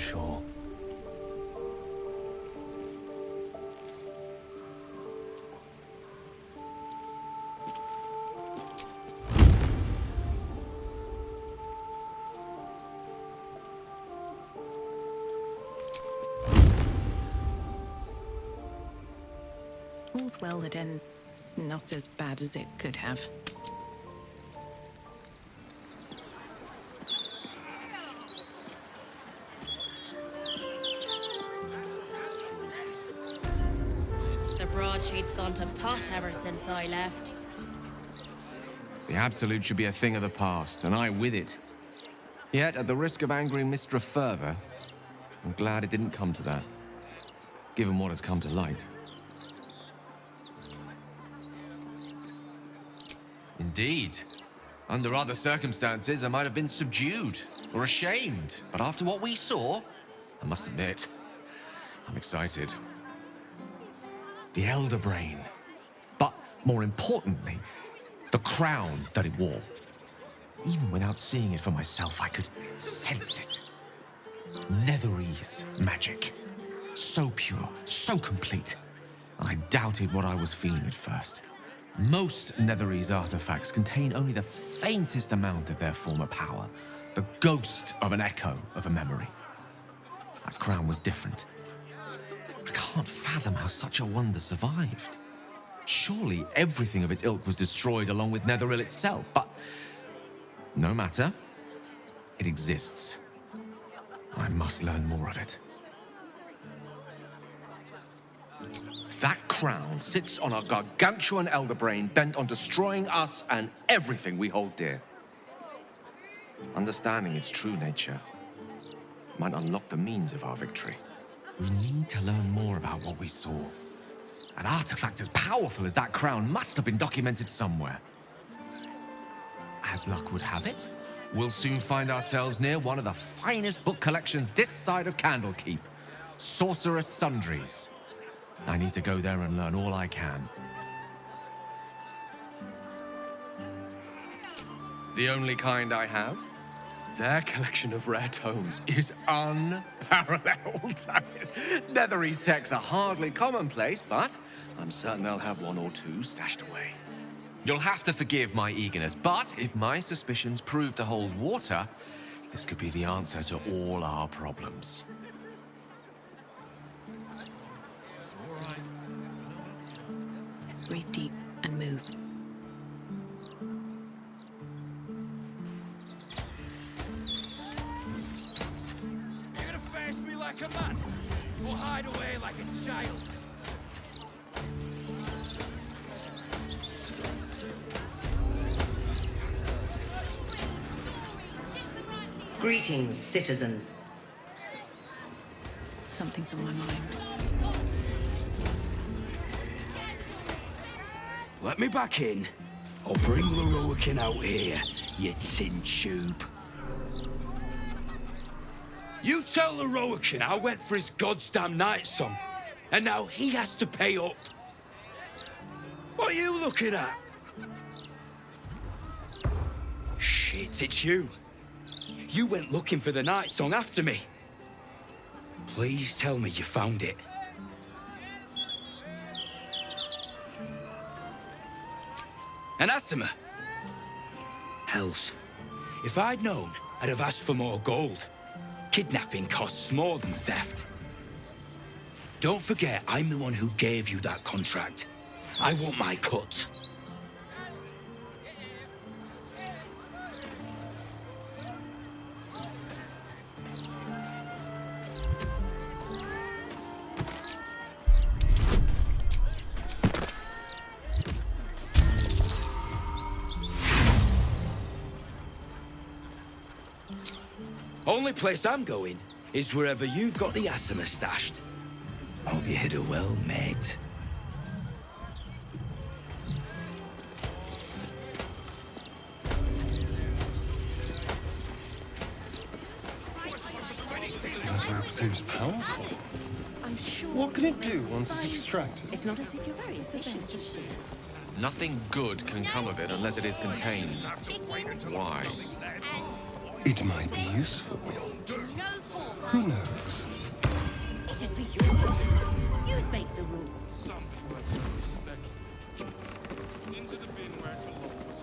sure. All's well that ends not as bad as it could have. The broadsheet's gone to pot ever since I left. The Absolute should be a thing of the past, and I with it. Yet, at the risk of angering Mistra further, I'm glad it didn't come to that, given what has come to light. Indeed. Under other circumstances, I might have been subdued or ashamed. But after what we saw, I must admit, I'm excited. The Elder Brain. But more importantly, the crown that it wore. Even without seeing it for myself, I could sense it. Netherese magic. So pure, so complete. I doubted what I was feeling at first. Most Netherese artifacts contain only the faintest amount of their former power, the ghost of an echo of a memory. That crown was different. I can't fathom how such a wonder survived. Surely everything of its ilk was destroyed along with Netheril itself, but no matter. It exists. I must learn more of it. That crown sits on a gargantuan elder brain bent on destroying us and everything we hold dear. Understanding its true nature might unlock the means of our victory. We need to learn more about what we saw. An artifact as powerful as that crown must have been documented somewhere. As luck would have it, we'll soon find ourselves near one of the finest book collections this side of Candlekeep, Sorcerous Sundries. I need to go there and learn all I can. The only kind I have? Their collection of rare tomes is unparalleled. Netherese texts are hardly commonplace, but I'm certain they'll have one or two stashed away. You'll have to forgive my eagerness, but if my suspicions prove to hold water, this could be the answer to all our problems. Breathe deep and move. You're gonna face me like a man, or hide away like a child. Greetings, citizen. Something's on my mind. Let me back in, or bring Lorroakan out here, you tin tube. You tell Lorroakan I went for his goddamn night song, and now he has to pay up. What are you looking at? Shit, it's you. You went looking for the night song after me. Please tell me you found it. An Asima? Hells. If I'd known, I'd have asked for more gold. Kidnapping costs more than theft. Don't forget, I'm the one who gave you that contract. I want my cut. Only place I'm going is wherever you've got the Asima stashed. Hope you hit her well, mate. The Absolute's powerful. I'm sure. What can it do once it's extracted? It's not as if you're very efficient. Nothing good can come of it unless it is contained. Why? It might be useful. Who knows? It'd be your body. You'd make the rules. Some people have no respect for literature. Into the bin where it belongs.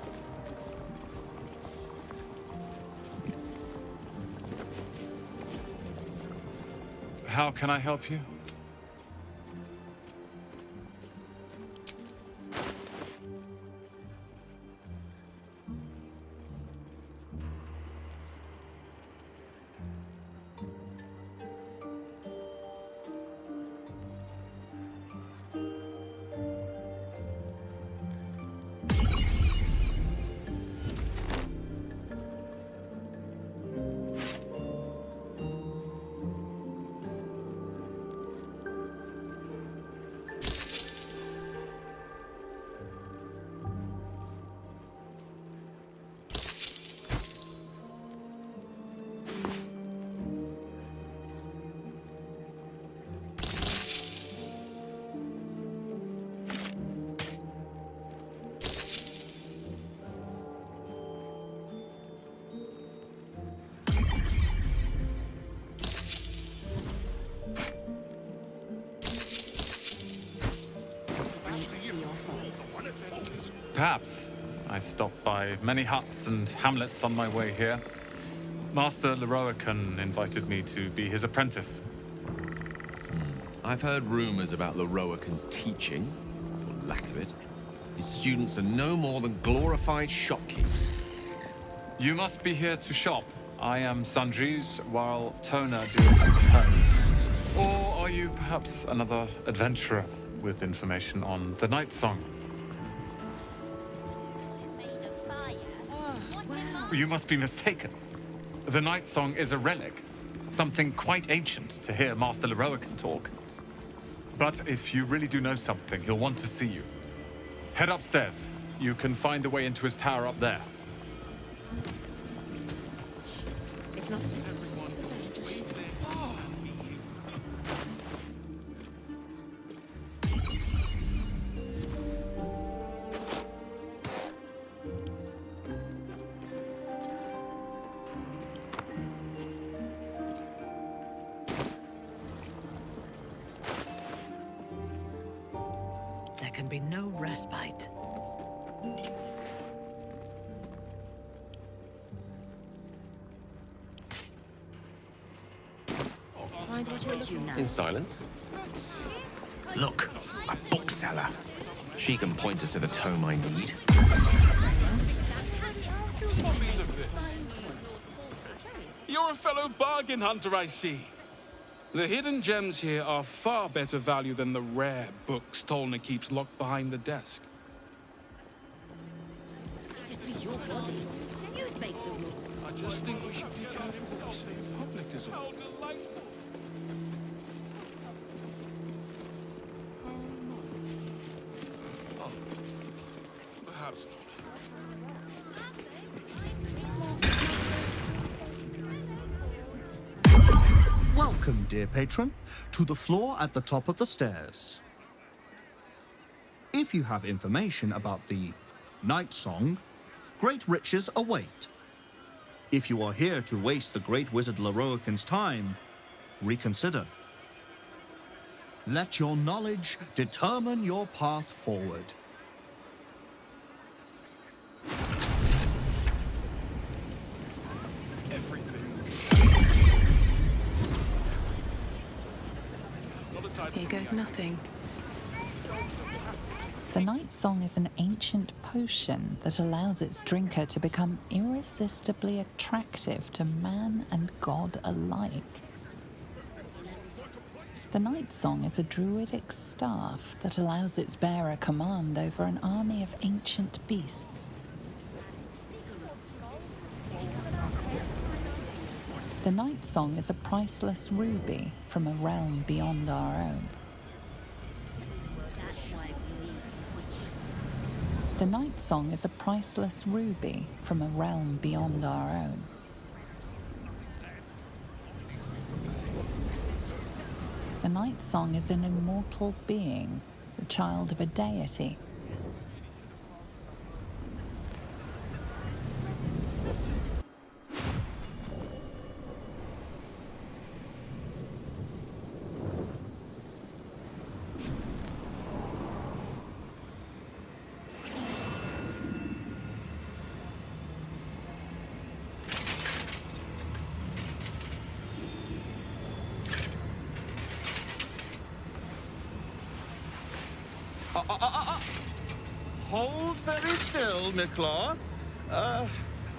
How can I help you? Perhaps. I stopped by many huts and hamlets on my way here. Master Lorroakan invited me to be his apprentice. I've heard rumors about Lorroakan's teaching, or lack of it. His students are no more than glorified shopkeepers. You must be here to shop. I am Sundries, while Tona deals with turns. Or are you perhaps another adventurer with information on the Night Song? You must be mistaken. The Night Song is a relic, something quite ancient to hear Master Lorroakan talk. But if you really do know something, he'll want to see you. Head upstairs. You can find the way into his tower up there. It's not as There can be no respite. find what you're looking In silence. Look, a bookseller. She can point us to the tome I need. You're a fellow bargain hunter, I see. The hidden gems here are far better value than the rare books Tolna keeps locked behind the desk. It'd be your body. You'd make the rules. I just think we should be careful what we say in public is all. How delightful! Oh, perhaps not. Welcome, dear patron, to the floor at the top of the stairs. If you have information about the Night Song, great riches await. If you are here to waste the great wizard Lorroakan's time, reconsider. Let your knowledge determine your path forward. Here goes nothing. The Night Song is an ancient potion that allows its drinker to become irresistibly attractive to man and god alike. The Night Song is a druidic staff that allows its bearer command over an army of ancient beasts. The Night Song is a priceless ruby from a realm beyond our own. The Night Song is a priceless ruby from a realm beyond our own. The Night Song is an immortal being, the child of a deity. Hold very still, Nicklaw.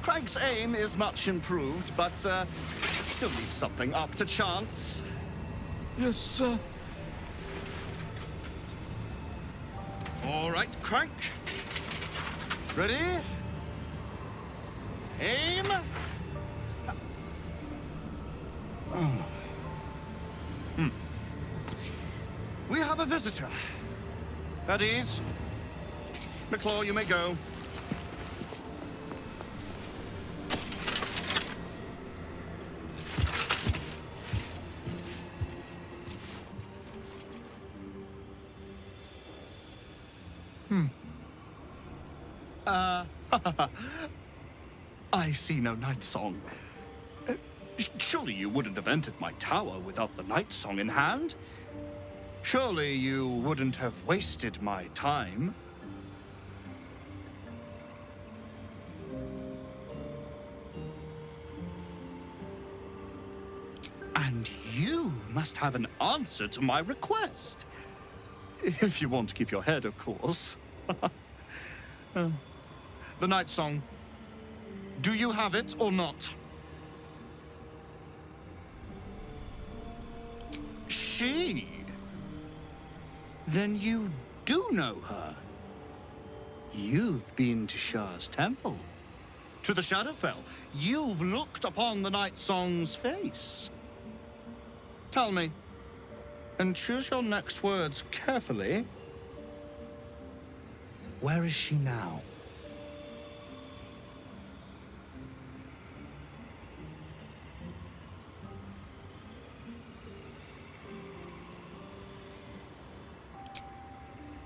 Craig's aim is much improved, but still leaves something up to chance. Yes, sir. All right, Craig. Ready? Aim. We have a visitor. At ease. Nicklaw, you may go. I see no night song. Surely you wouldn't have entered my tower without the night song in hand? Surely you wouldn't have wasted my time? And you must have an answer to my request. If you want to keep your head, of course. The night song. Do you have it or not? She? Then you do know her. You've been to Shah's temple. To the Shadowfell. You've looked upon the night song's face. Tell me, and choose your next words carefully. Where is she now?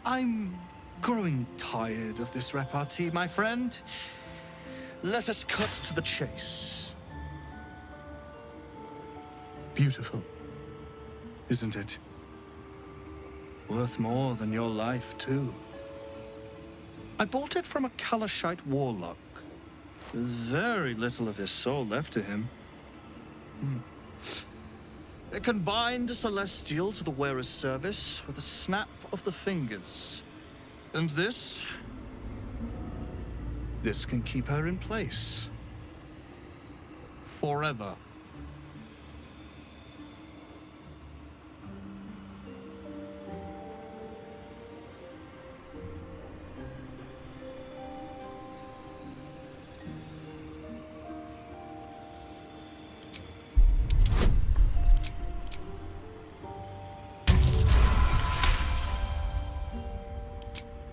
I'm growing tired of this repartee, my friend. Let us cut to the chase. Beautiful, isn't it? Worth more than your life, too. I bought it from a Kalashite warlock. There's very little of his soul left to him. It can bind a celestial to the wearer's service with a snap of the fingers. And this can keep her in place. Forever.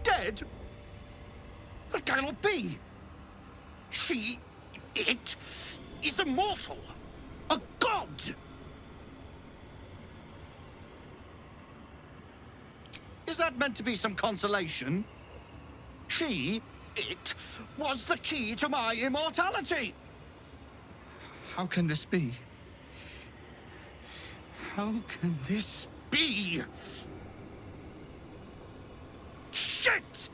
Dead? That cannot be! It is immortal! A god! Is that meant to be some consolation? It was the key to my immortality! How can this be? How can this be? Shit!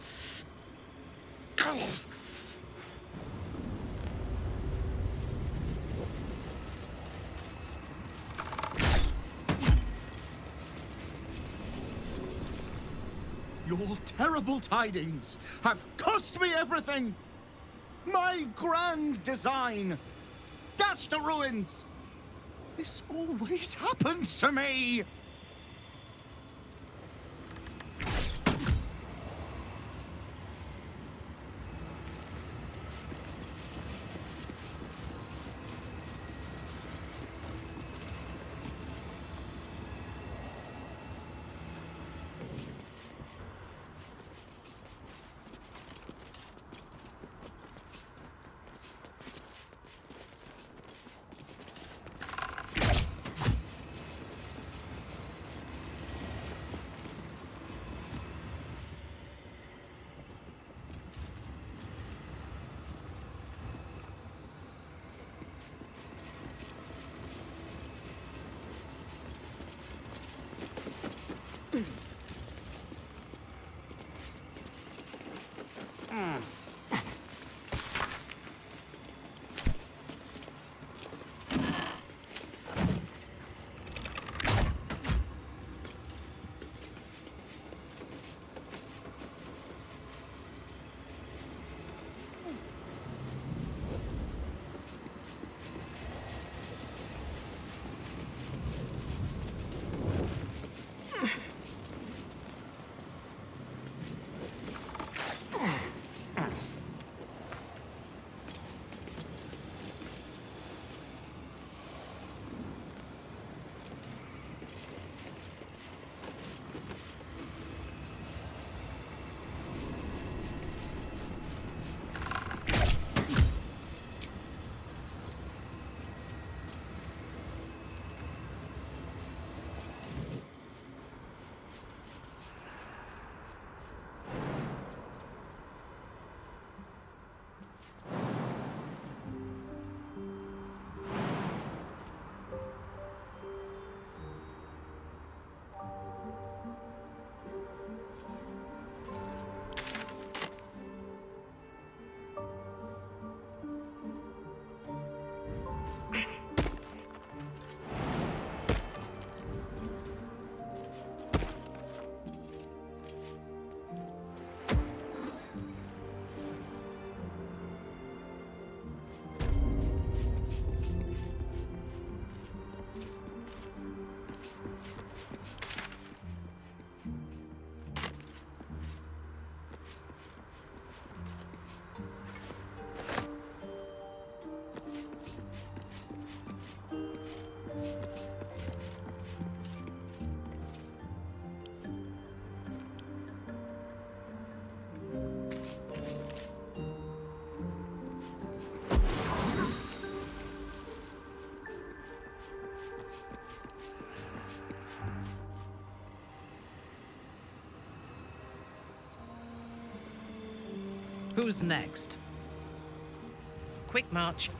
Your terrible tidings have cost me everything! My grand design! Dashed to ruins! This always happens to me! Who's next? Quick march.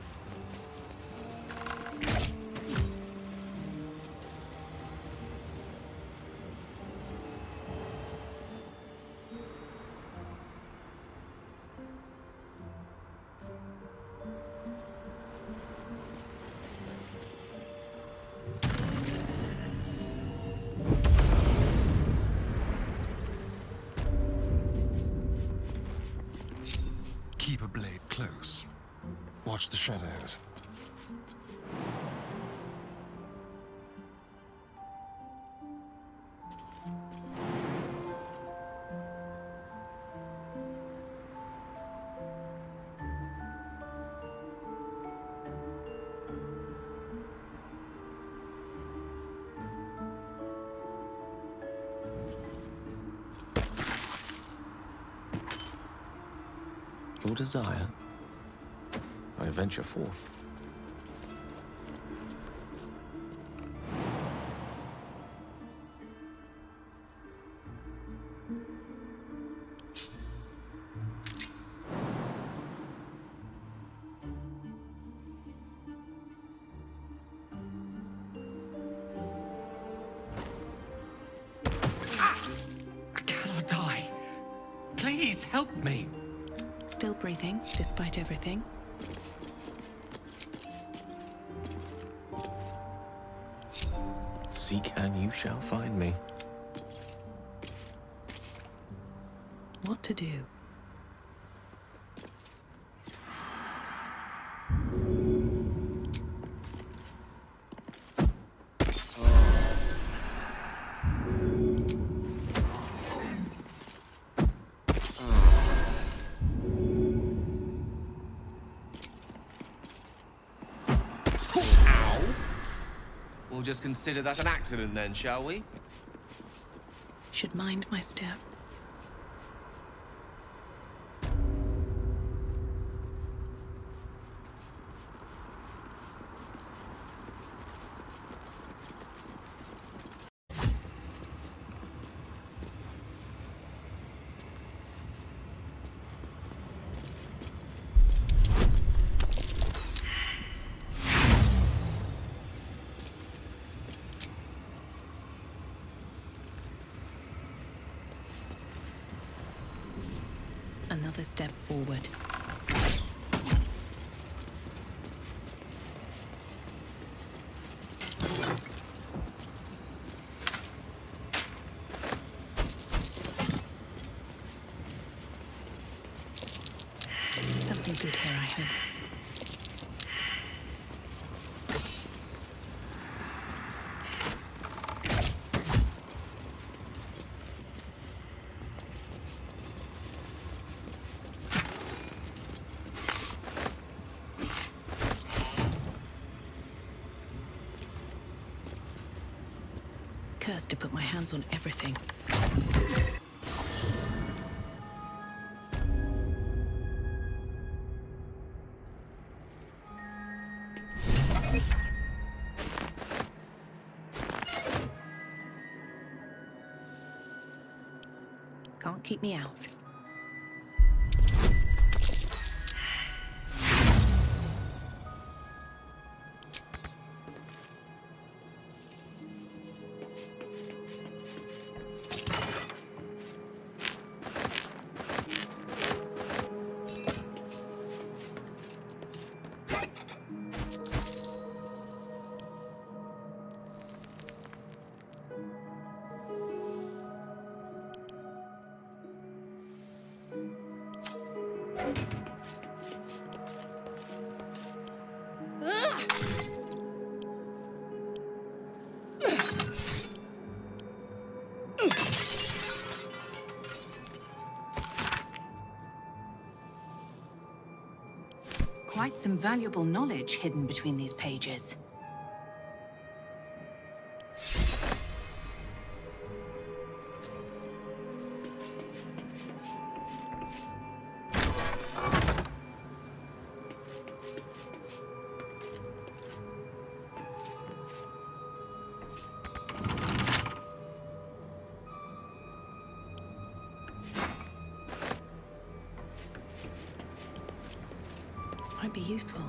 Keep a blade close. Watch the shadows. Your desire, I venture forth. I cannot die. Please help me. Still breathing, despite everything. Seek and you shall find me. What to do? We'll just consider that an accident then, shall we? Should mind my step. Another step forward. Something good here, I hope. Cursed to put my hands on everything. Can't keep me out. Quite some valuable knowledge hidden between these pages. Might be useful.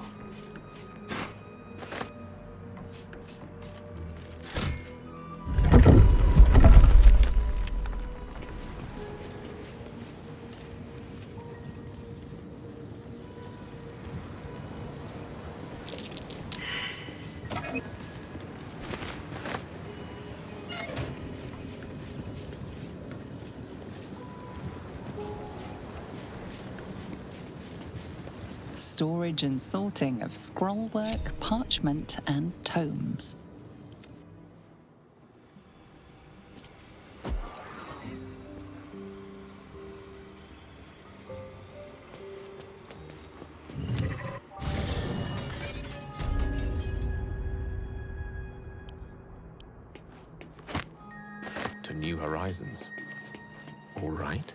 Storage and sorting of scrollwork, parchment, and tomes. To new horizons. All right.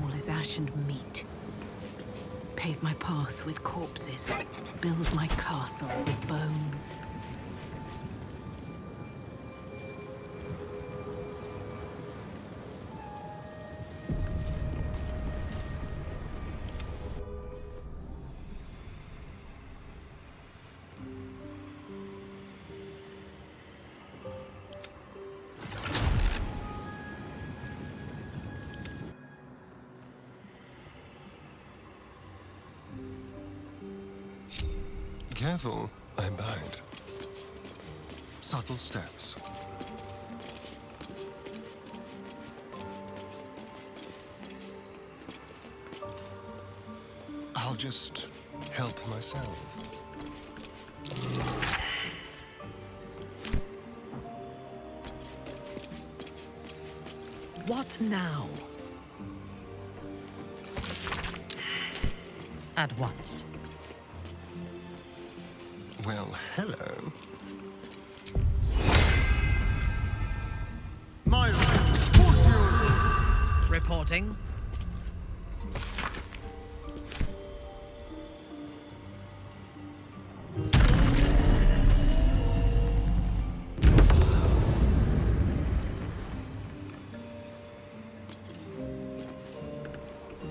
All is ash and meat. Pave my path with corpses. Build my castle with bones. Careful, I bite. Subtle steps. I'll just help myself. What now? At once. Well, hello. Reporting.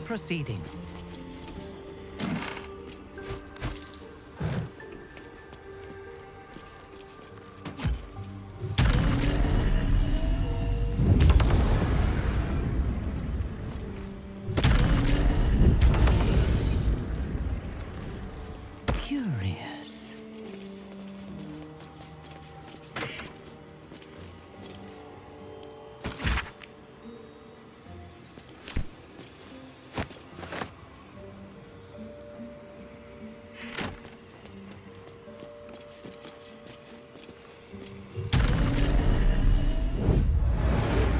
Proceeding. Curious.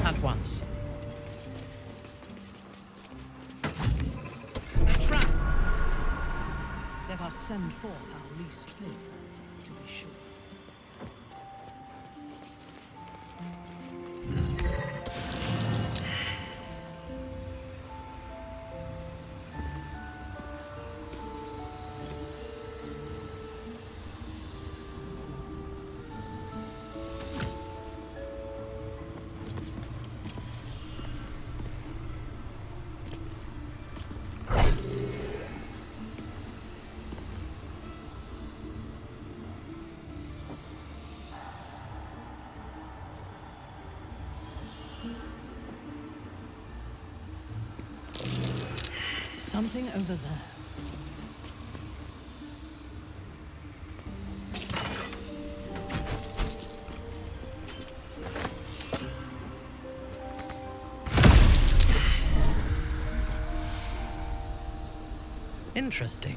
At once. A trap! Let us send forth our least favorite, to be sure. Something over there. Interesting.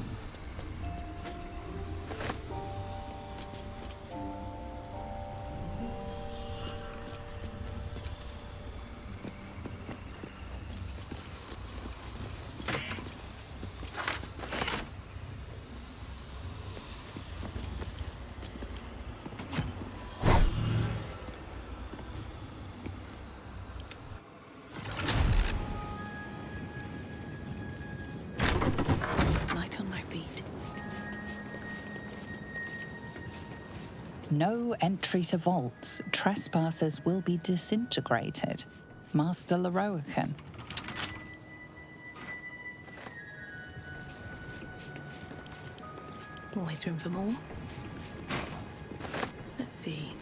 No entry to vaults. Trespassers will be disintegrated. Master Lorroakan. Always room for more. Let's see.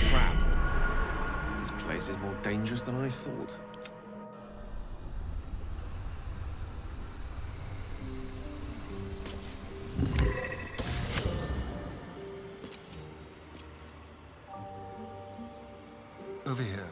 Trap. This place is more dangerous than I thought. Over here.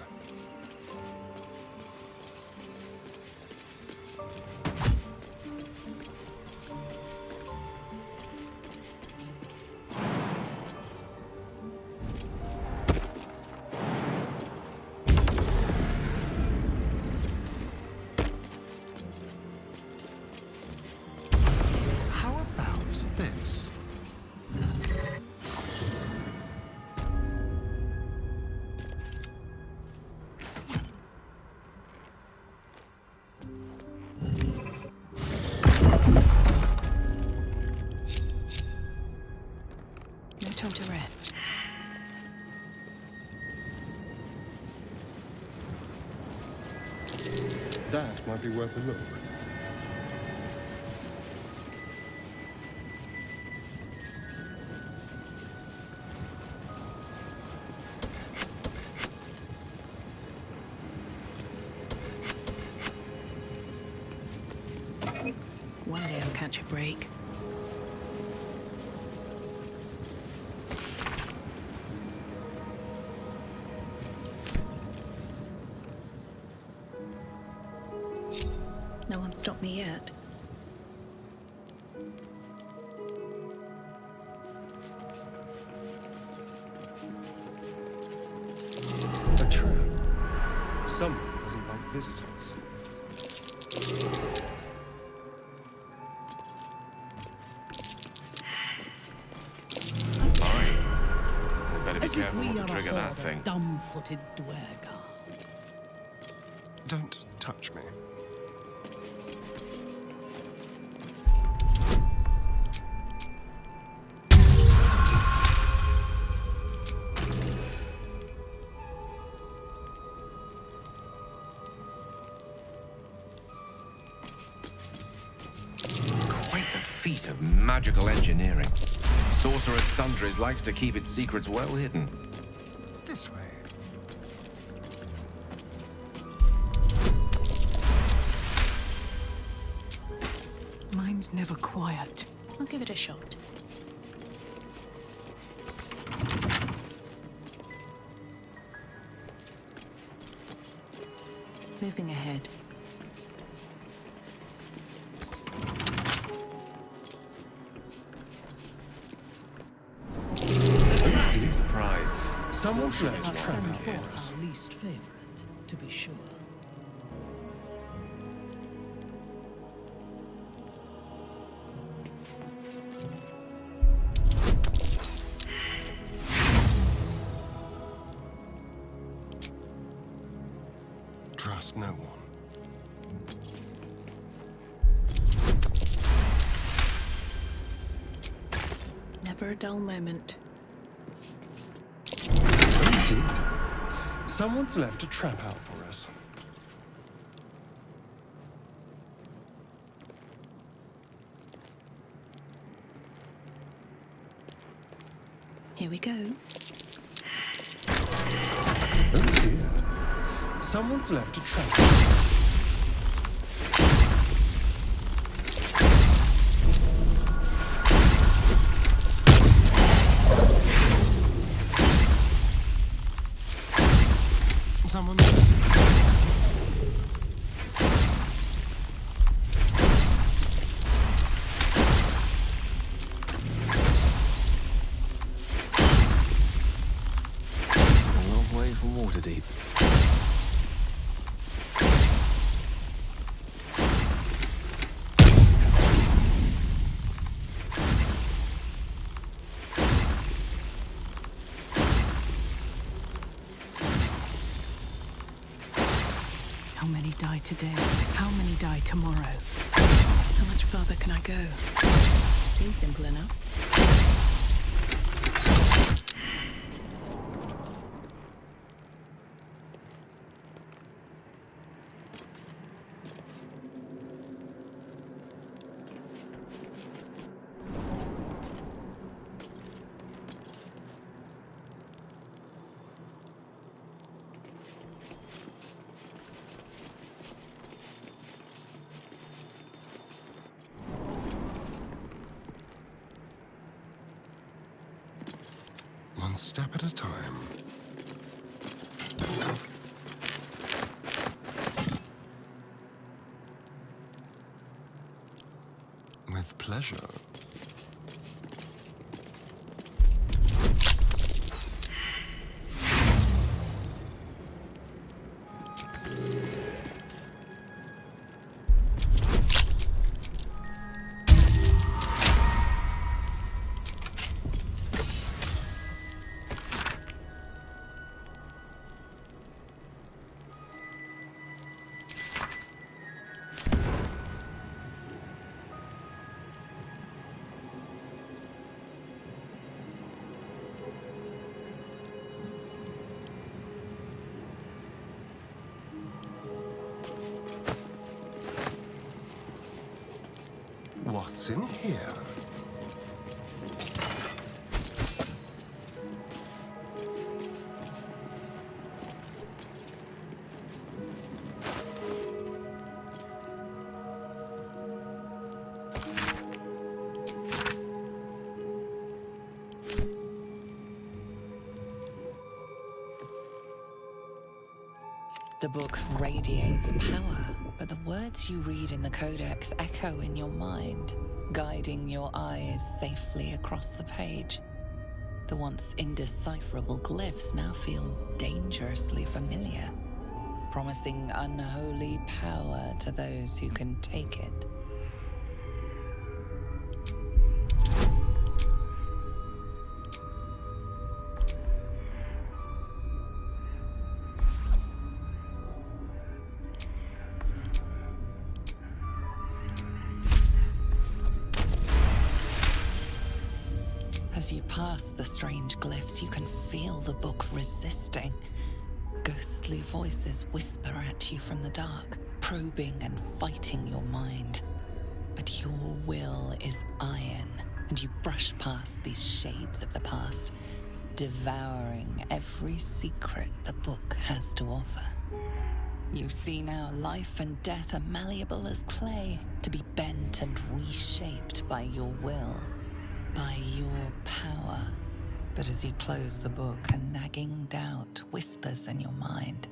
How about this? No time to rest. That might be worth a look. One day I'll catch a break. No one stopped me yet. A trap. Someone doesn't like visitors. Fine. We'd better be As if careful we not to are trigger a that horde thing. of dumb-footed dwergar. Don't touch me. Quite the feat of magical engineering. Sorcerous Sundries likes to keep its secrets well hidden. This way. Mine's never quiet. I'll give it a shot. Moving ahead. Nasty surprise. Someone's Let left a us trap send out for forth us. our least favorite, to be sure. Trust no one. Never a dull moment. Oh dear. Someone's left a trap out for us. Here we go. Oh dear. Someone's left a trap. Someone. A long way from Waterdeep. How many die today? How many die tomorrow? How much further can I go? Seems simple enough. One step at a time. With pleasure. What's in here? The book radiates power, but the words you read in the codex echo in your mind, guiding your eyes safely across the page. The once indecipherable glyphs now feel dangerously familiar, promising unholy power to those who can take it. As you pass the strange glyphs, you can feel the book resisting. Ghostly voices whisper at you from the dark, probing and fighting your mind. But your will is iron, and you brush past these shades of the past, devouring every secret the book has to offer. You see now life and death are malleable as clay, to be bent and reshaped by your will. By your power. But as you close the book, a nagging doubt whispers in your mind.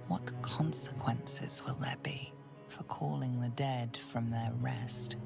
What consequences will there be for calling the dead from their rest?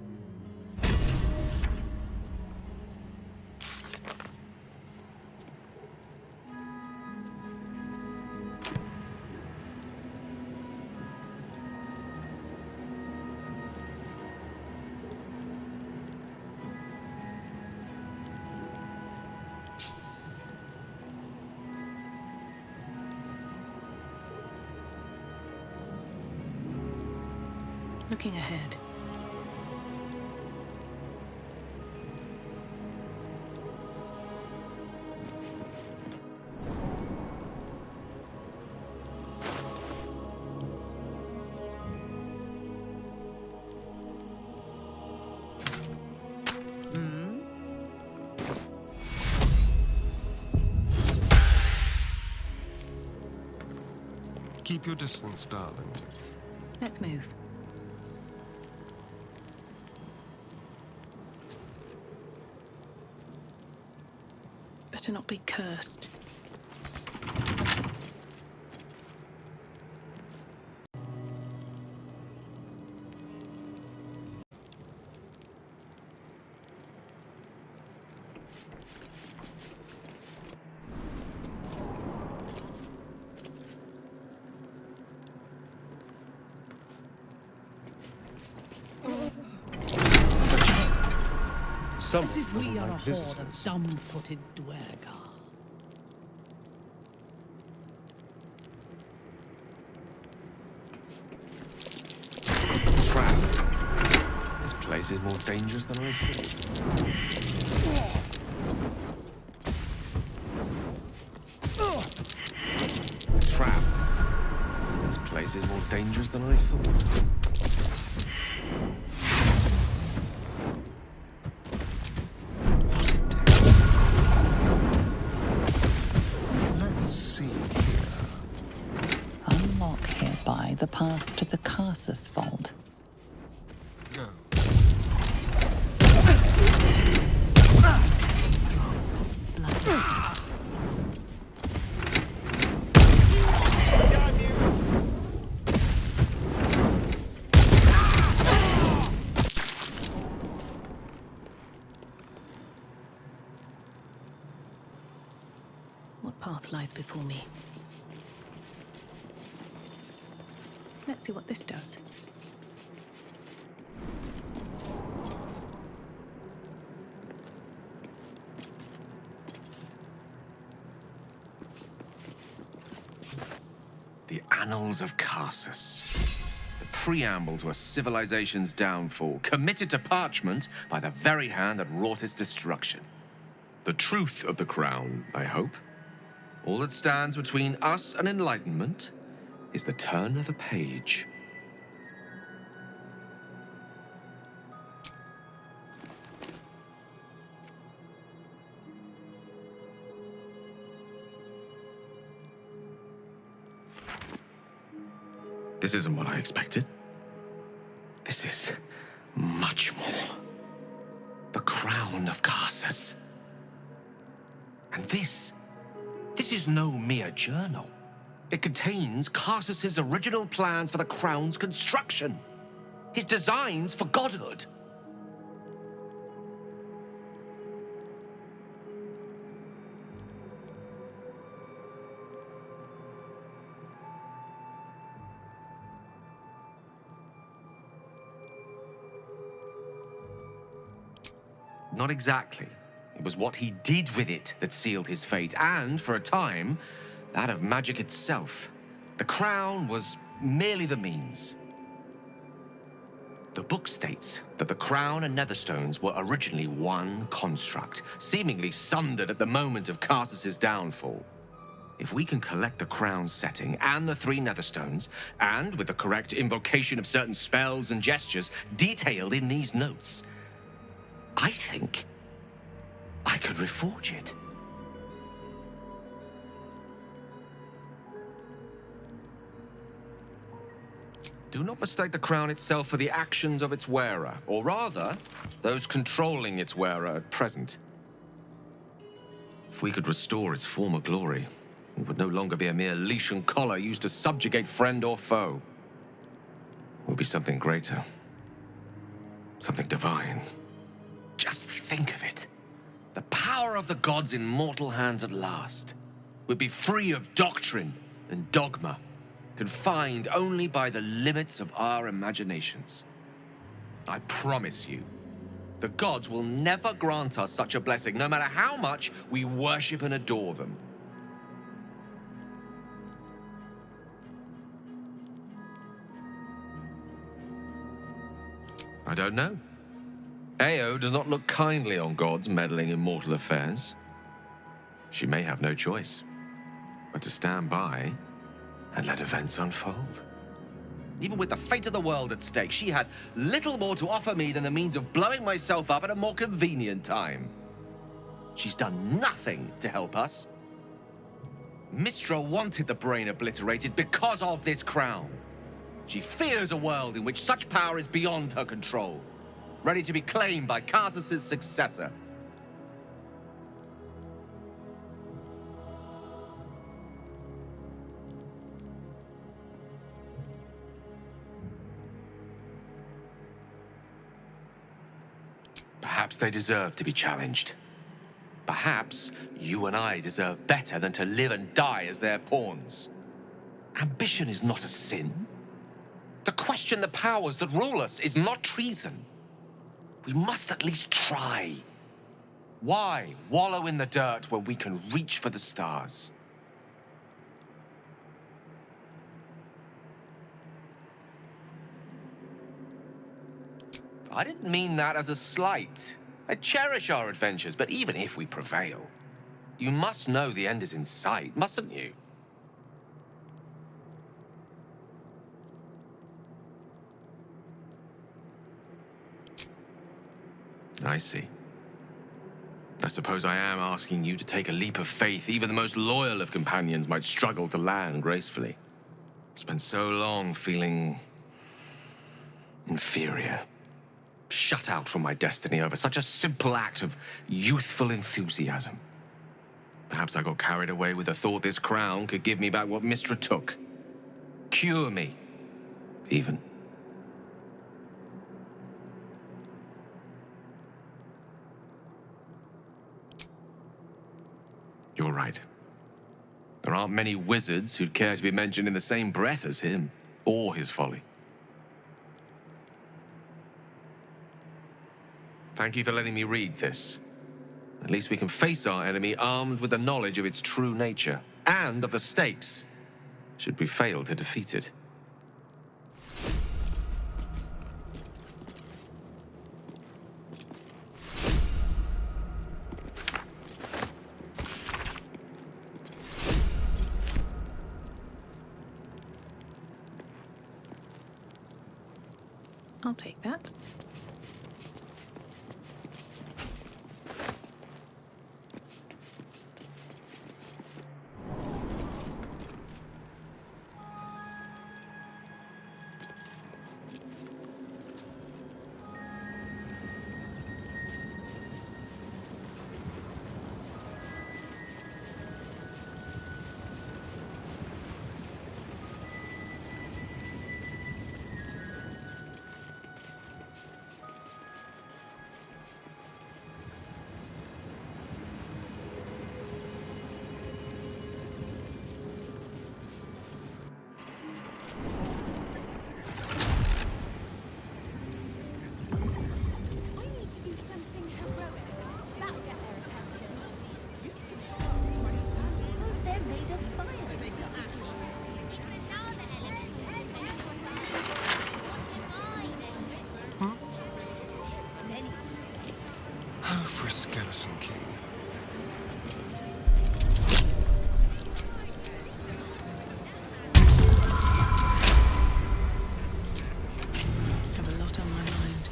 Looking ahead. Keep your distance, darling. Let's move. Better not be cursed. As if we are a horde of dumb-footed dwergar. place is more dangerous than I thought. Trap. This place is more dangerous than I thought. Let's see here. Unlock hereby the path to the Carsus Vault. Go. What path lies before me? Let's see what this does. The Annals of Carsus. The preamble to a civilization's downfall, committed to parchment by the very hand that wrought its destruction. The truth of the crown, I hope. All that stands between us and enlightenment is the turn of a page. This isn't what I expected. This is much more. The crown of Carsus. And this is no mere journal. It contains Carsus's original plans for the crown's construction. His designs for godhood. Not exactly. It was what he did with it that sealed his fate, and, for a time, that of magic itself. The crown was merely the means. The book states that the crown and netherstones were originally one construct, seemingly sundered at the moment of Carsus's downfall. If we can collect the crown's setting and the 3 netherstones, and with the correct invocation of certain spells and gestures detailed in these notes, I think I could reforge it. Do not mistake the crown itself for the actions of its wearer, or rather, those controlling its wearer at present. If we could restore its former glory, it would no longer be a mere leash and collar used to subjugate friend or foe. It would be something greater. Something divine. Just think of it. The power of the gods in mortal hands at last would be free of doctrine and dogma, confined only by the limits of our imaginations. I promise you, the gods will never grant us such a blessing, no matter how much we worship and adore them. I don't know. Ao does not look kindly on gods meddling in mortal affairs. She may have no choice but to stand by and let events unfold. Even with the fate of the world at stake, she had little more to offer me than the means of blowing myself up at a more convenient time. She's done nothing to help us. Mistra wanted the brain obliterated because of this crown. She fears a world in which such power is beyond her control, ready to be claimed by Carsus's successor. Perhaps they deserve to be challenged. Perhaps you and I deserve better than to live and die as their pawns. Ambition is not a sin. To question the powers that rule us is not treason. We must at least try. Why wallow in the dirt when we can reach for the stars? I didn't mean that as a slight. I cherish our adventures, but even if we prevail, you must know the end is in sight, mustn't you? I see. I suppose I am asking you to take a leap of faith even the most loyal of companions might struggle to land gracefully. Spent so long feeling inferior, shut out from my destiny over such a simple act of youthful enthusiasm. Perhaps I got carried away with the thought this crown could give me back what Mistra took. Cure me, even. You're right. There aren't many wizards who'd care to be mentioned in the same breath as him, or his folly. Thank you for letting me read this. At least we can face our enemy armed with the knowledge of its true nature, and of the stakes, should we fail to defeat it. I'll take that. For a skeleton king. Have a lot on my mind.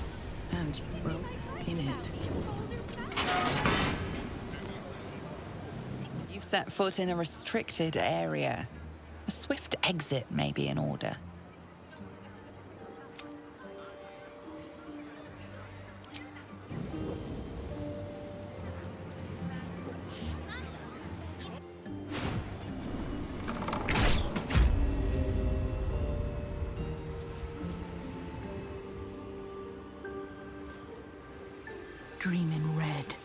And, well, in it. You've set foot in a restricted area. A swift exit may be in order. Dream in red.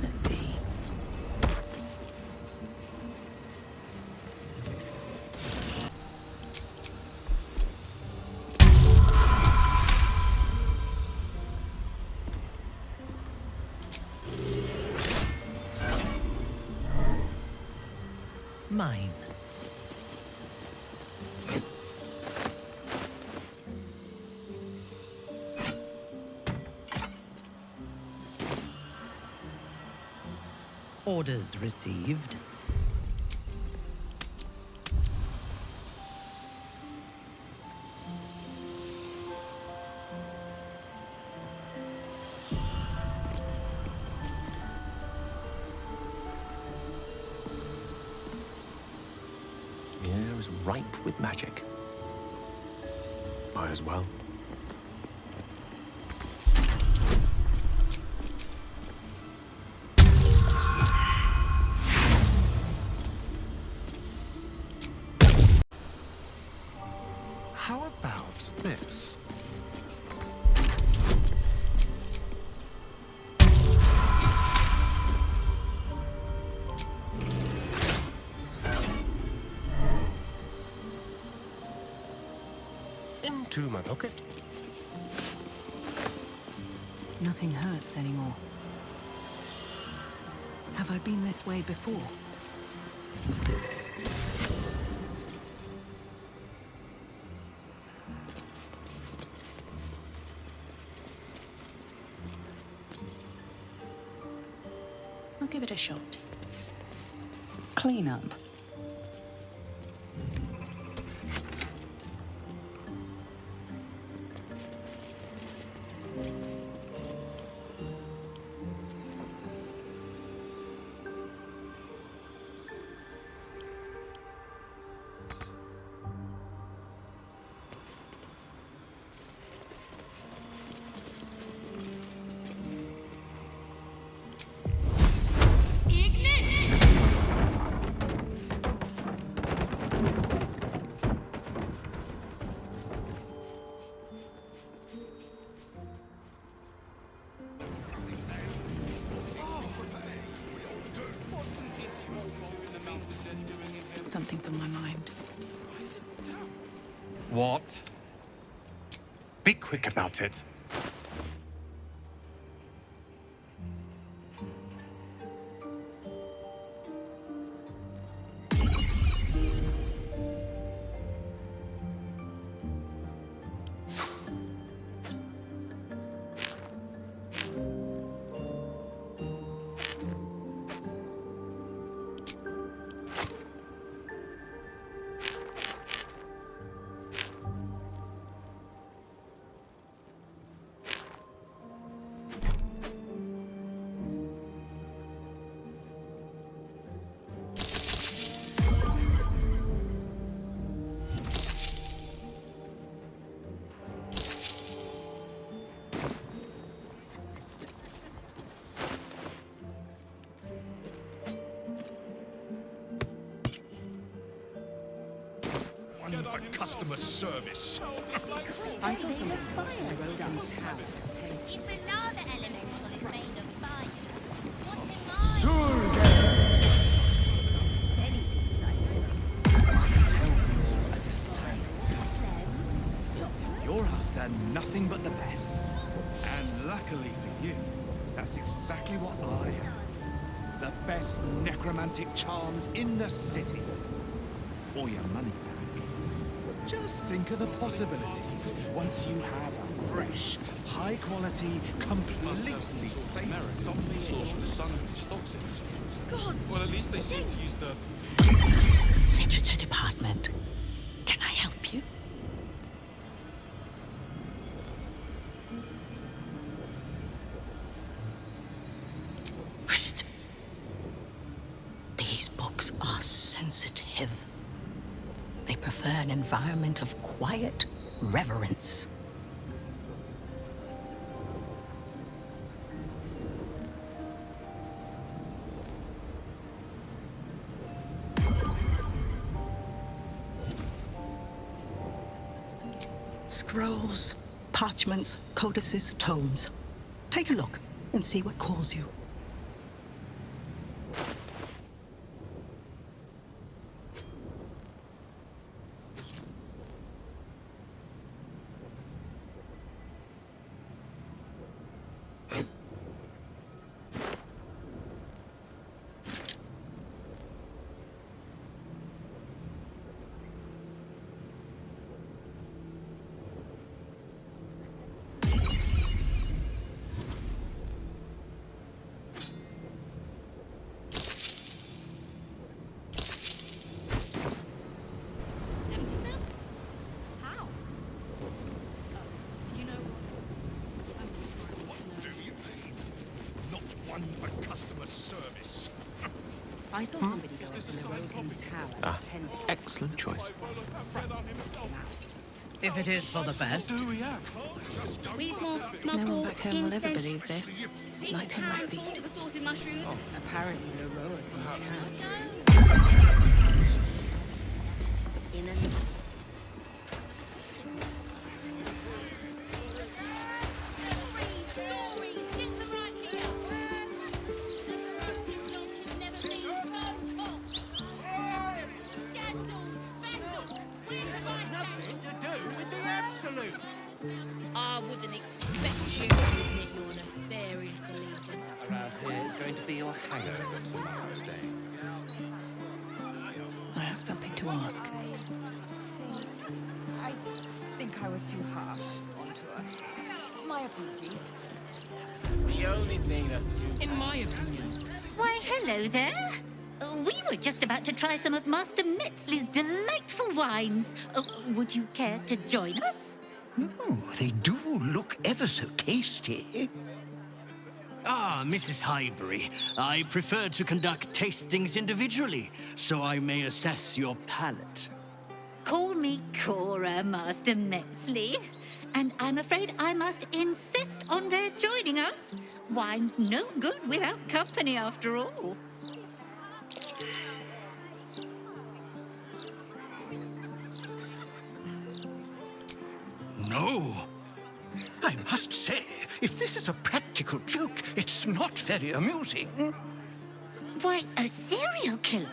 Let's see. Mine. Orders received. The air is ripe with magic. Might as well. How about this? to my pocket. Nothing hurts anymore. Have I been this way before? I'll give it a shot. Clean up. Something's on my mind. What? Be quick about it. For customer service. I saw some fire Lorroakan's tower. If the lava elemental is made of fire, what am I? Many things, I suppose. Tell me you're a discerning customer. You're after nothing but the best. And luckily for you, that's exactly what I have. The best necromantic charms in the city. Or your money back. Just think of the possibilities once you have a fresh, high-quality, completely safe Sorcerous Sundries stocks in this place. God! Well, at least they seem to use the... Literature department. Can I help you? Whoosh. These books are sensitive. They prefer an environment of quiet reverence. Scrolls, parchments, codices, tomes. Take a look and see what calls you. Empty them? How? You know what? What do you mean? Not one for customer service. I saw somebody go up to Lorroakan's tower. Excellent choice. If it is for the best. Weed moths, No one muckle, back home will ever incense, believe this. Light on my feet. assorted mushrooms. Apparently Lorroakan can. In and Stories, get them right here. The corrupted dog has never been so hot. Scandals, vandals, where have I stand? To do with the absolute. your hangover tomorrow, Dane? I have something to ask. I think I was too harsh onto her. My apologies. The only thing that's too... In my opinion. Why, hello there. We were just about to try some of Master Metzley's delightful wines. Would you care to join us? Oh, they do look ever so tasty. Ah, Mrs. Highbury, I prefer to conduct tastings individually, so I may assess your palate. Call me Cora, Master Metzley. And I'm afraid I must insist on their joining us. Wine's no good without company, after all. No. I must say, if this is a practical joke, it's not very amusing. Why, a serial killer?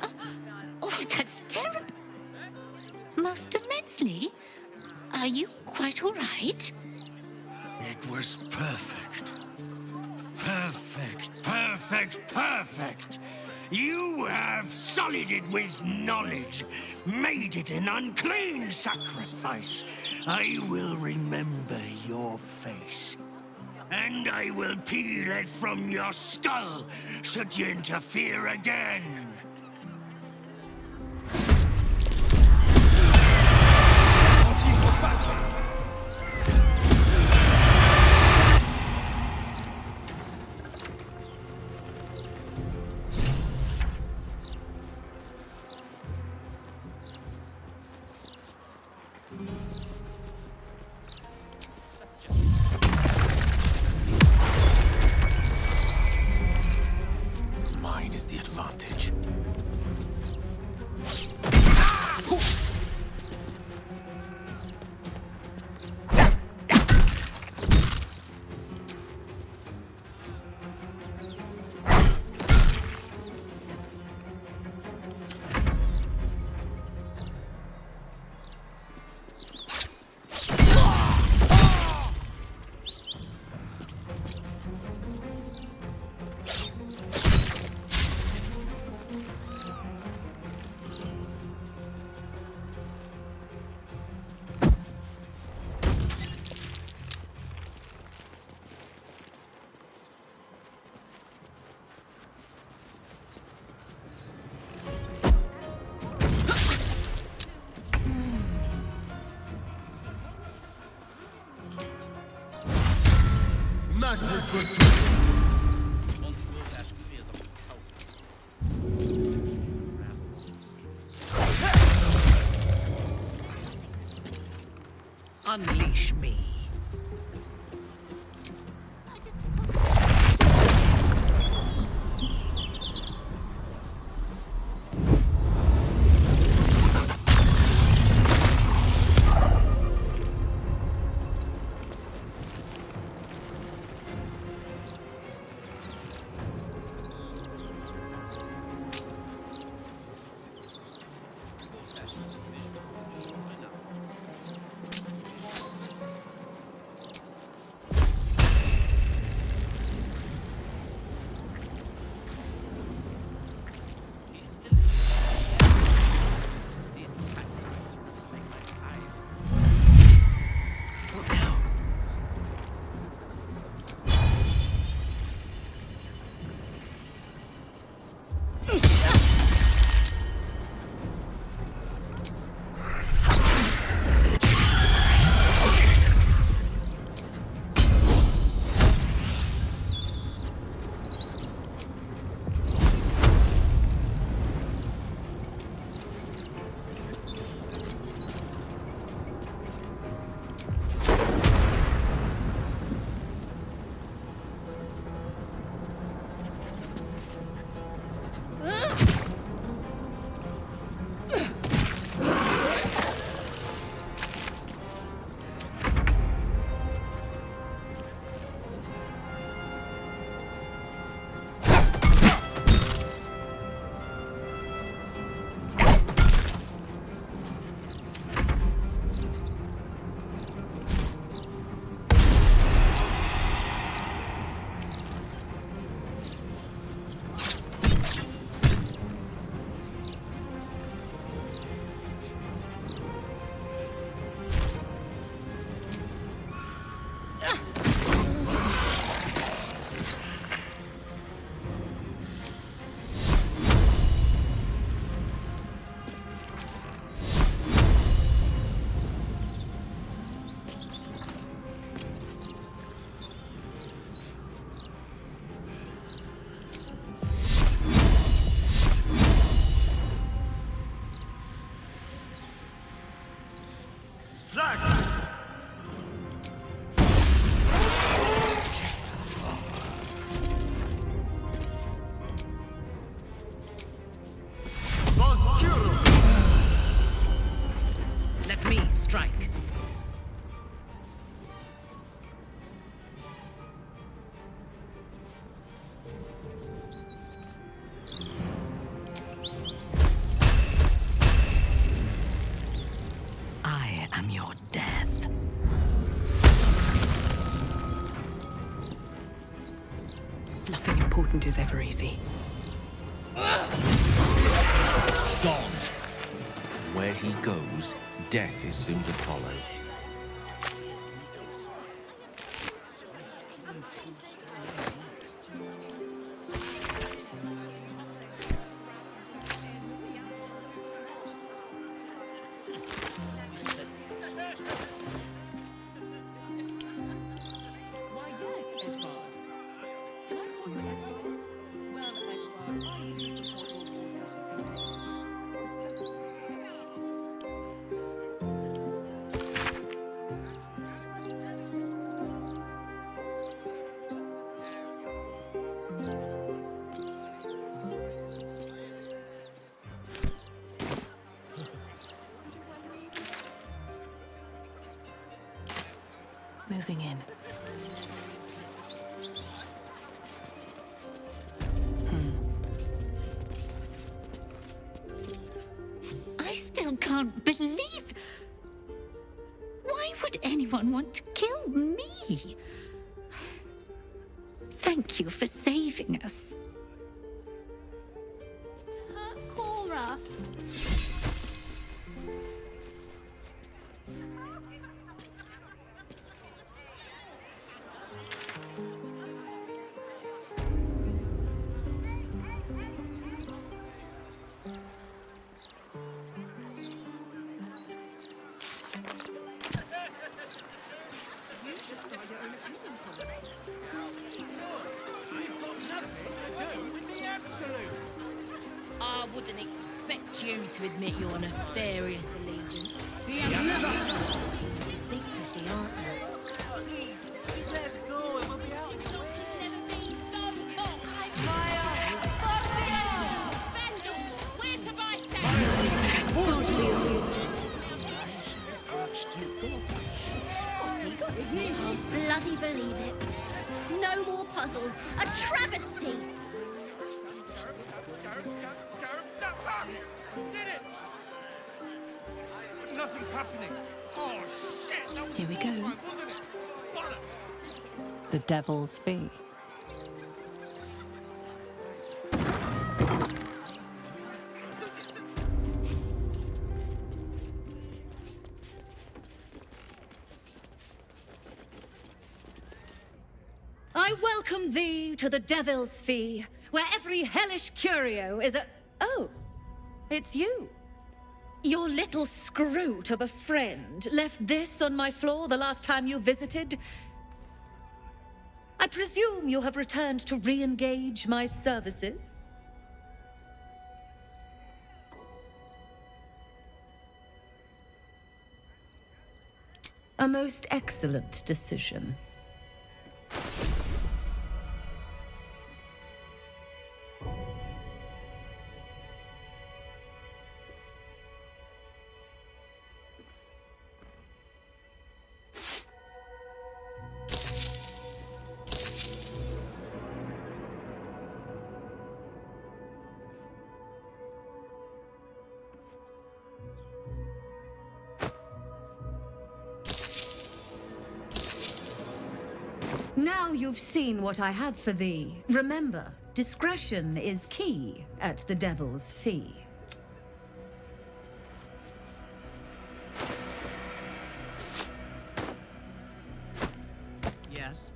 Oh, that's terrible. Master Metzley, are you quite all right? It was perfect. Perfect, perfect, perfect. You have sullied it with knowledge, made it an unclean sacrifice. I will remember your face, and I will peel it from your skull should you interfere again. Mine is the advantage. Unleash me. important is ever easy. Gone. Where he goes, death is soon to follow. Moving in. I still can't believe... Why would anyone want to kill me? Thank you for saving us. Cora. I wouldn't expect you to admit your nefarious allegiance. To secrecy, aren't you? Please, just let us go and we'll be out. It's never been so hot. Fire! Vandals, where to buy Can't bloody believe it. No more puzzles. A travesty. Did it! Nothing's happening. Oh, shit! That was Here we go. wasn't it? Bollocks! The Devil's Fee. I welcome thee to the Devil's Fee, where every hellish curio is a... Oh, it's you. Your little scroot of a friend left this on my floor the last time you visited. I presume you have returned to re-engage my services? A most excellent decision. Now you've seen what I have for thee. Remember, discretion is key at the Devil's Fee. Yes.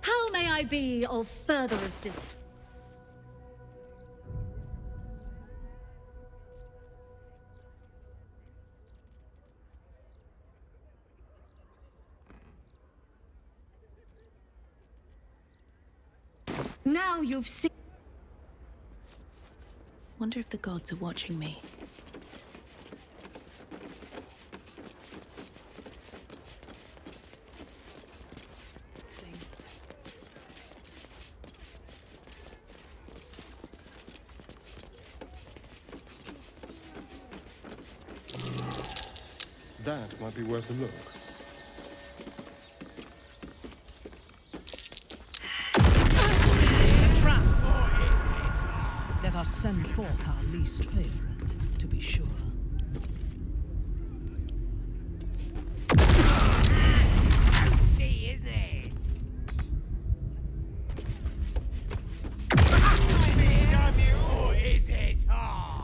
How may I be of further assistance? Now you've seen. Wonder if the gods are watching me. That might be worth a look. A trap! Let us send forth our least favorite, to be sure. Toasty, isn't it? Damn you, or is it hard?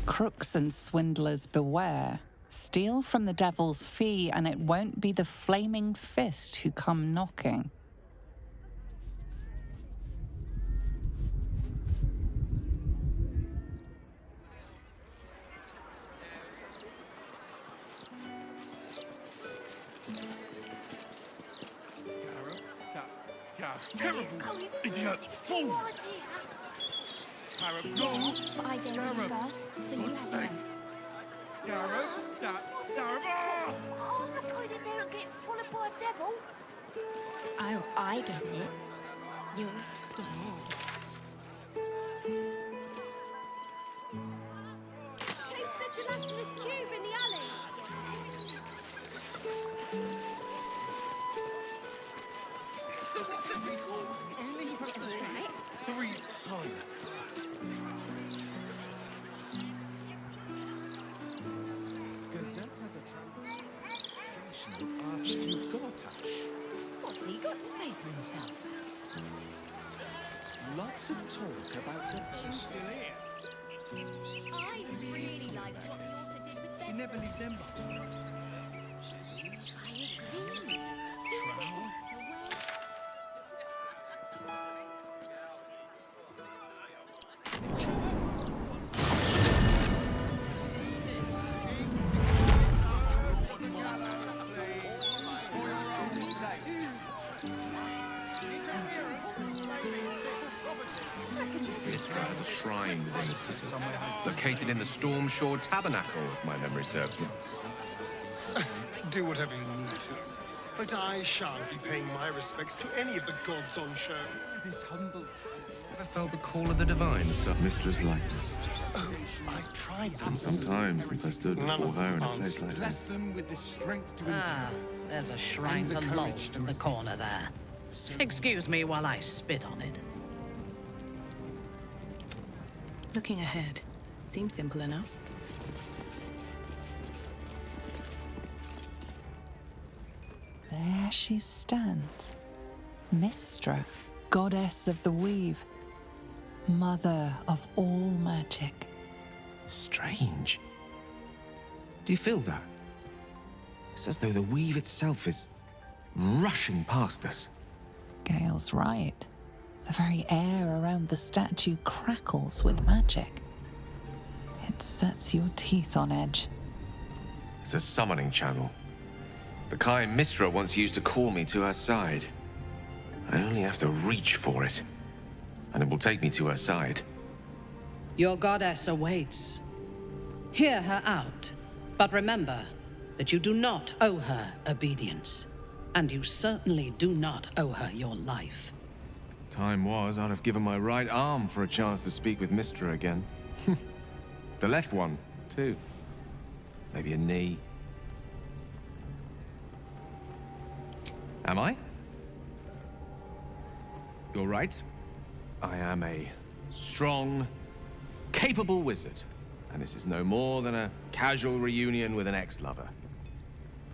Crooks and swindlers beware. Steal from the devil's fee, and it won't be the flaming fist who come knocking. Terrible idiot fool! Scarab, go! But I gave you first, so you have to go. Scarab, Scarab! Oh, I'm not going in there and getting swallowed by a devil. Oh, I get it. You're scared. Chase the gelatinous cube in the alley. Only have to say it 3 times. Gazette has a translation of Archduke Gortash. What's he got to say for himself? Lots of talk about the still here. I really like what the author did with He never leaves them behind. I agree. Trowel. Mystra has a shrine within the city, located in the Stormshore Tabernacle, if my memory serves me. Do whatever you need to. But I shan't be paying my respects to any of the gods on show. This humble. I felt the call of the divine stuff. Mistra's likeness. Oh, I've tried that. And sometimes since I stood before her in a place like Bless this. them with the strength to endure. Ah, there's a shrine And the to courage Lolth to in the resist. corner there. Excuse me while I spit on it. Looking ahead. Seems simple enough. There she stands. Mystra, goddess of the weave. Mother of all magic. Strange. Do you feel that? It's as though the weave itself is rushing past us. Gale's right. The very air around the statue crackles with magic. It sets your teeth on edge. It's a summoning channel. The kind Mystra once used to call me to her side. I only have to reach for it, and it will take me to her side. Your goddess awaits. Hear her out, but remember that you do not owe her obedience, and you certainly do not owe her your life. Time was, I'd have given my right arm for a chance to speak with Mystra again. The left one, too. Maybe a knee. Am I? You're right. I am a strong, capable wizard. And this is no more than a casual reunion with an ex-lover.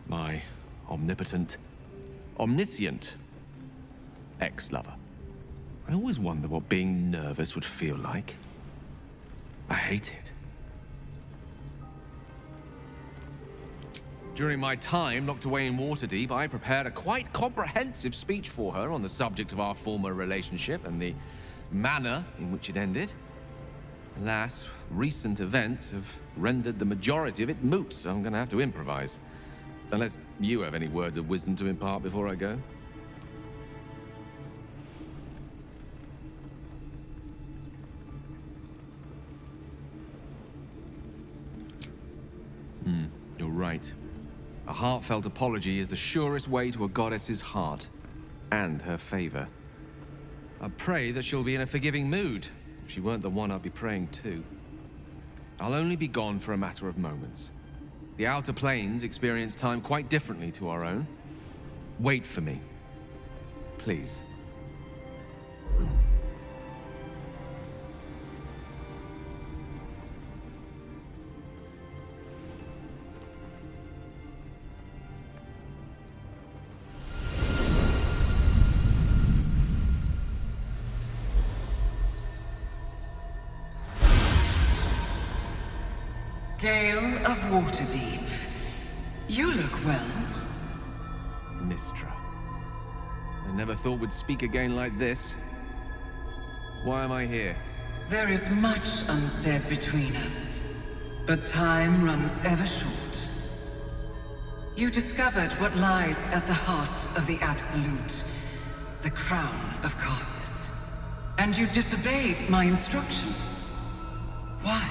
My omnipotent, omniscient ex-lover. I always wonder what being nervous would feel like. I hate it. During my time locked away in Waterdeep, I prepared a quite comprehensive speech for her on the subject of our former relationship and the manner in which it ended. Alas, recent events have rendered the majority of it moot, so I'm gonna have to improvise. Unless you have any words of wisdom to impart before I go. You're right. A heartfelt apology is the surest way to a goddess's heart and her favor. I pray that she'll be in a forgiving mood. If she weren't the one I'd be praying to. I'll only be gone for a matter of moments. The Outer Planes experience time quite differently to our own. Wait for me. Please. Gale of Waterdeep. You look well. Mistra. I never thought we'd speak again like this. Why am I here? There is much unsaid between us, but time runs ever short. You discovered what lies at the heart of the Absolute, the crown of Karsus. And you disobeyed my instruction. Why?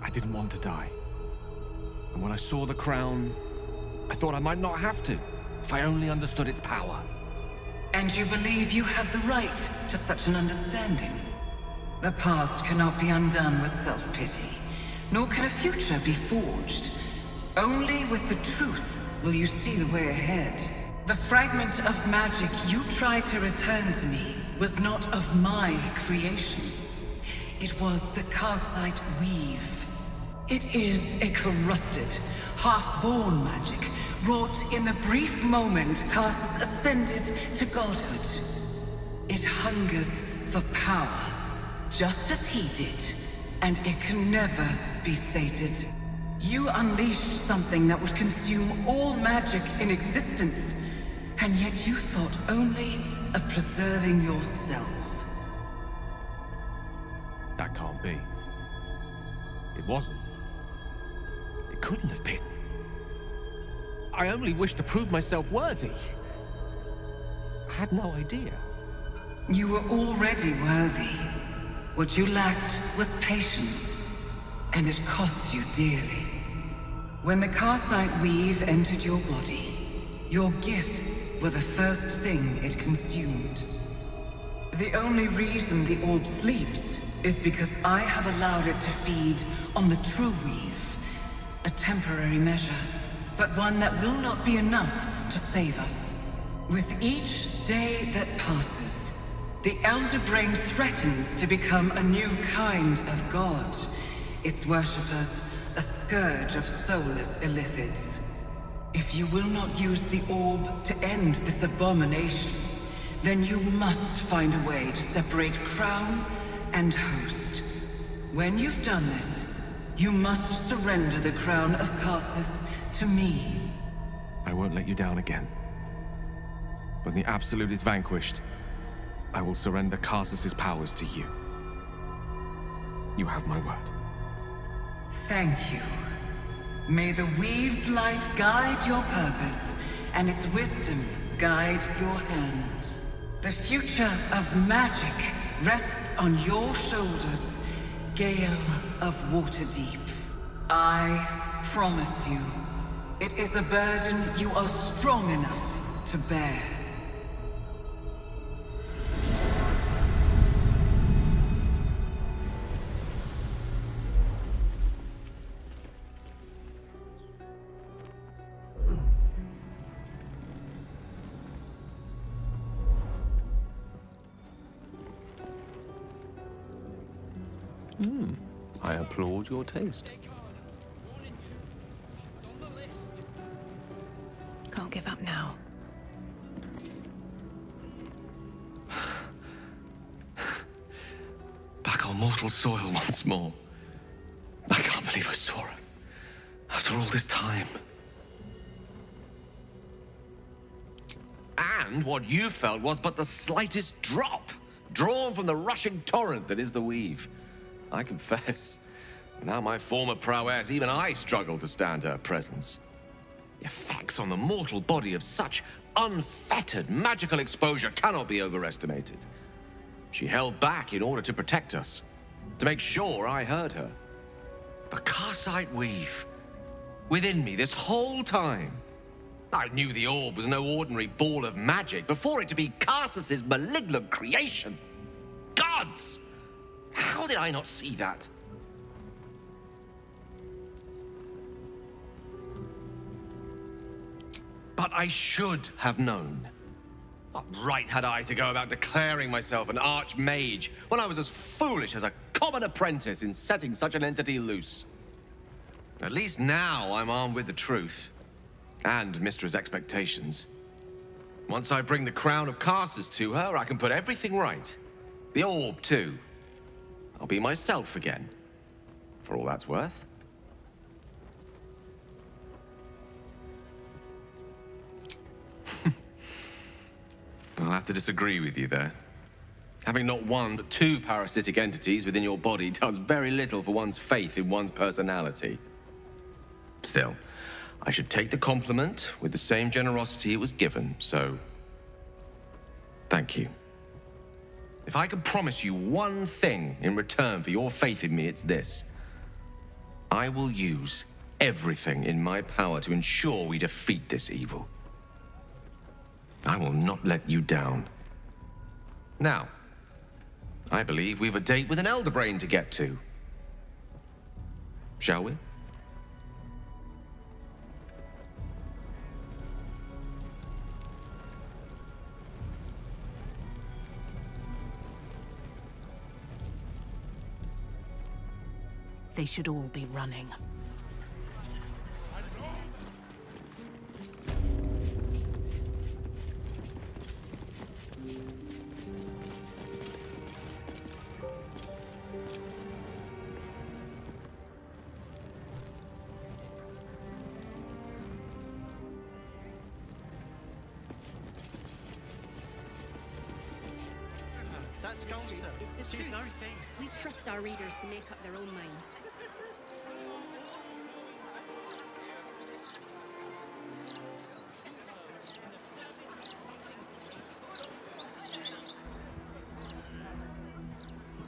I didn't want to die. And when I saw the crown, I thought I might not have to, if I only understood its power. And you believe you have the right to such an understanding? The past cannot be undone with self-pity, nor can a future be forged. Only with the truth will you see the way ahead. The fragment of magic you tried to return to me was not of my creation. It was the Karsite Weave. It is a corrupted, half-born magic, wrought in the brief moment Karsus ascended to godhood. It hungers for power, just as he did, and it can never be sated. You unleashed something that would consume all magic in existence, and yet you thought only of preserving yourself. That can't be. It wasn't. It couldn't have been. I only wished to prove myself worthy. I had no idea. You were already worthy. What you lacked was patience, and it cost you dearly. When the Karsite Weave entered your body, your gifts were the first thing it consumed. The only reason the orb sleeps is because I have allowed it to feed on the true weave. A temporary measure, but one that will not be enough to save us. With each day that passes, the Elder Brain threatens to become a new kind of god. Its worshippers, a scourge of soulless illithids. If you will not use the orb to end this abomination, then you must find a way to separate crown and host. When you've done this, you must surrender the crown of Karsus to me. I won't let you down again. When the Absolute is vanquished, I will surrender Karsus's powers to you. You have my word. Thank you. May the Weave's light guide your purpose, and its wisdom guide your hand. The future of magic rests on your shoulders, Gale of Waterdeep. I promise you, it is a burden you are strong enough to bear. I applaud your taste. Can't give up now. Back on mortal soil once more. I can't believe I saw her. After all this time. And what you felt was but the slightest drop, drawn from the rushing torrent that is the weave. I confess, without my former prowess, even I struggle to stand her presence. The effects on the mortal body of such unfettered magical exposure cannot be overestimated. She held back in order to protect us, to make sure I heard her. The Karsite weave, within me this whole time. I knew the orb was no ordinary ball of magic before it to be Karsus's malignant creation. Gods! How did I not see that? But I should have known. What right had I to go about declaring myself an archmage when I was as foolish as a common apprentice in setting such an entity loose? At least now I'm armed with the truth. And Mistra's expectations. Once I bring the crown of Karsus to her, I can put everything right. The orb, too. I'll be myself again, for all that's worth. I'll have to disagree with you there. Having not one but two parasitic entities within your body does very little for one's faith in one's personality. Still, I should take the compliment with the same generosity it was given, so thank you. If I can promise you one thing in return for your faith in me, it's this. I will use everything in my power to ensure we defeat this evil. I will not let you down. Now, I believe we've a date with an Elder Brain to get to. Shall we? They should all be running. That's Gale. It's the She's truth. no thief. We trust our readers to make up their own minds.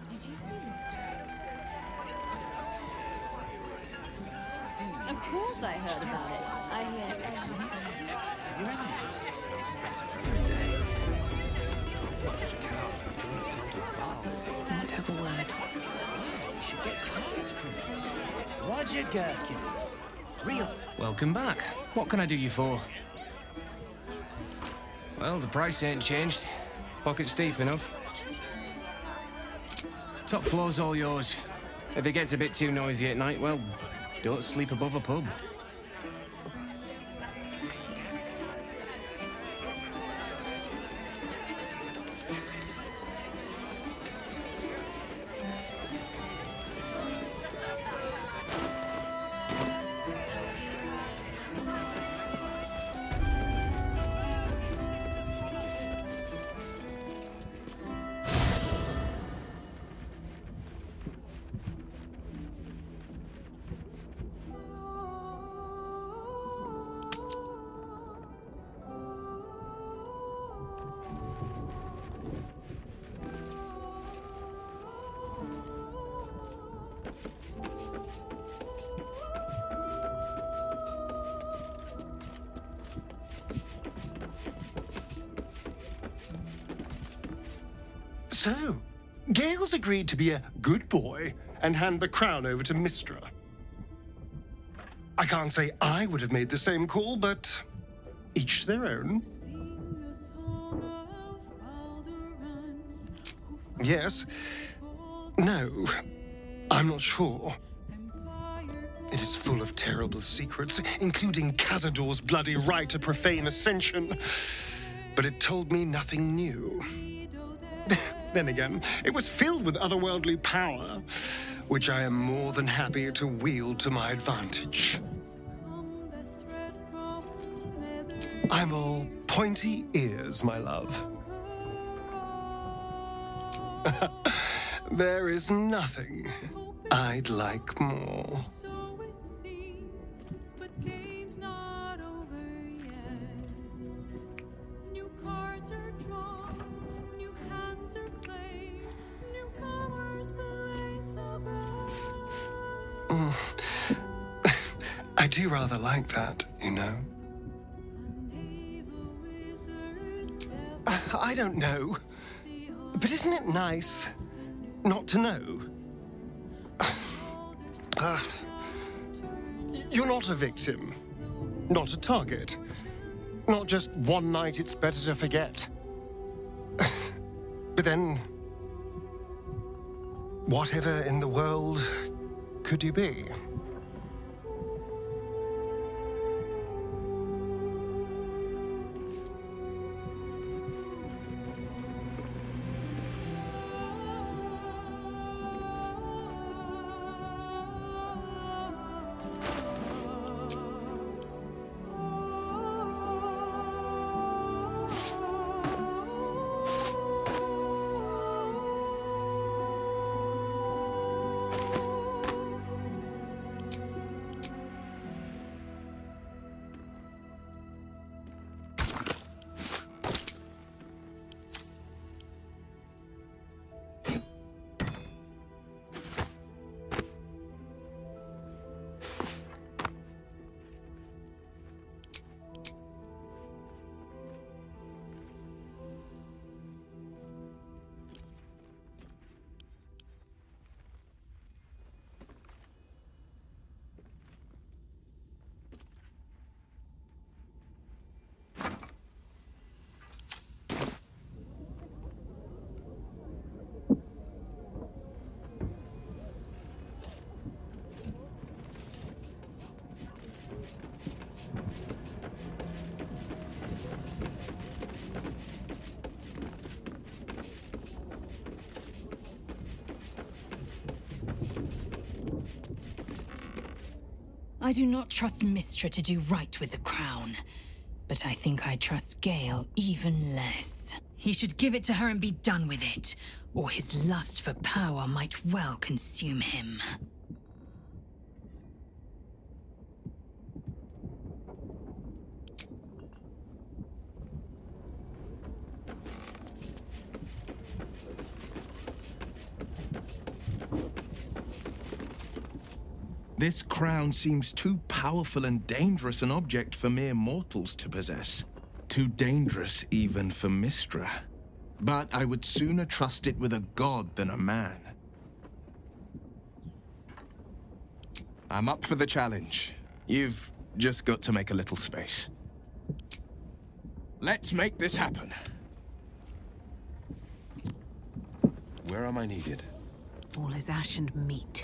Did you see that? Of course I heard about it. Your enemies sounds better every day. Might have a word. We should get cards printed. Roger Gherkins. Real. Welcome back. What can I do you for? Well, the price ain't changed. Pocket's deep enough. Top floor's all yours. If it gets a bit too noisy at night, well, don't sleep above a pub. So, Gale's agreed to be a good boy and hand the crown over to Mistra. I can't say I would have made the same call, but each their own. Yes. No. I'm not sure. It is full of terrible secrets, including Cazador's bloody right to profane ascension. But it told me nothing new. Then again, it was filled with otherworldly power, which I am more than happy to wield to my advantage. I'm all pointy ears, my love. There is nothing I'd like more. I do rather like that, you know. I don't know, but isn't it nice not to know? You're not a victim, not a target, not just one night it's better to forget. But then, whatever in the world could you be? I do not trust Mystra to do right with the crown, but I think I trust Gale even less. He should give it to her and be done with it, or his lust for power might well consume him. This crown seems too powerful and dangerous an object for mere mortals to possess. Too dangerous even for Mystra. But I would sooner trust it with a god than a man. I'm up for the challenge. You've just got to make a little space. Let's make this happen. Where am I needed? All is ash and meat.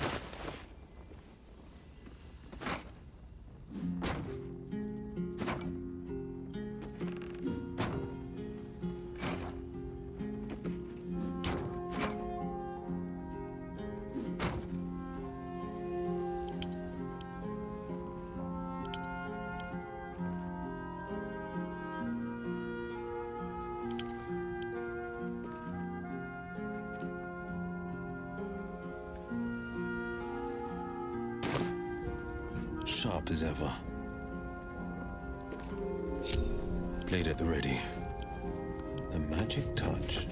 Sharp as ever. Blade at the ready. The magic touch.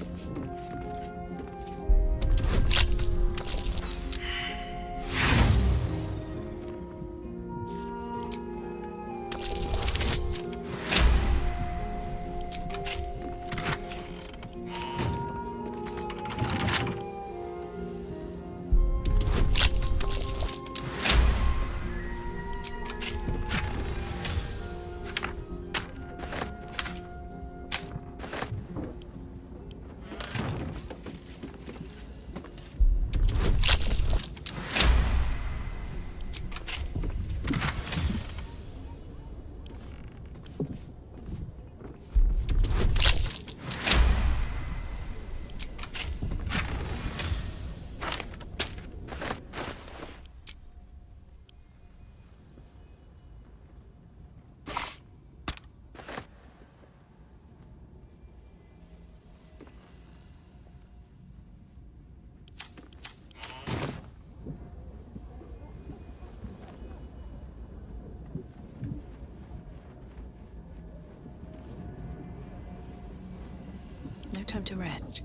Time to rest.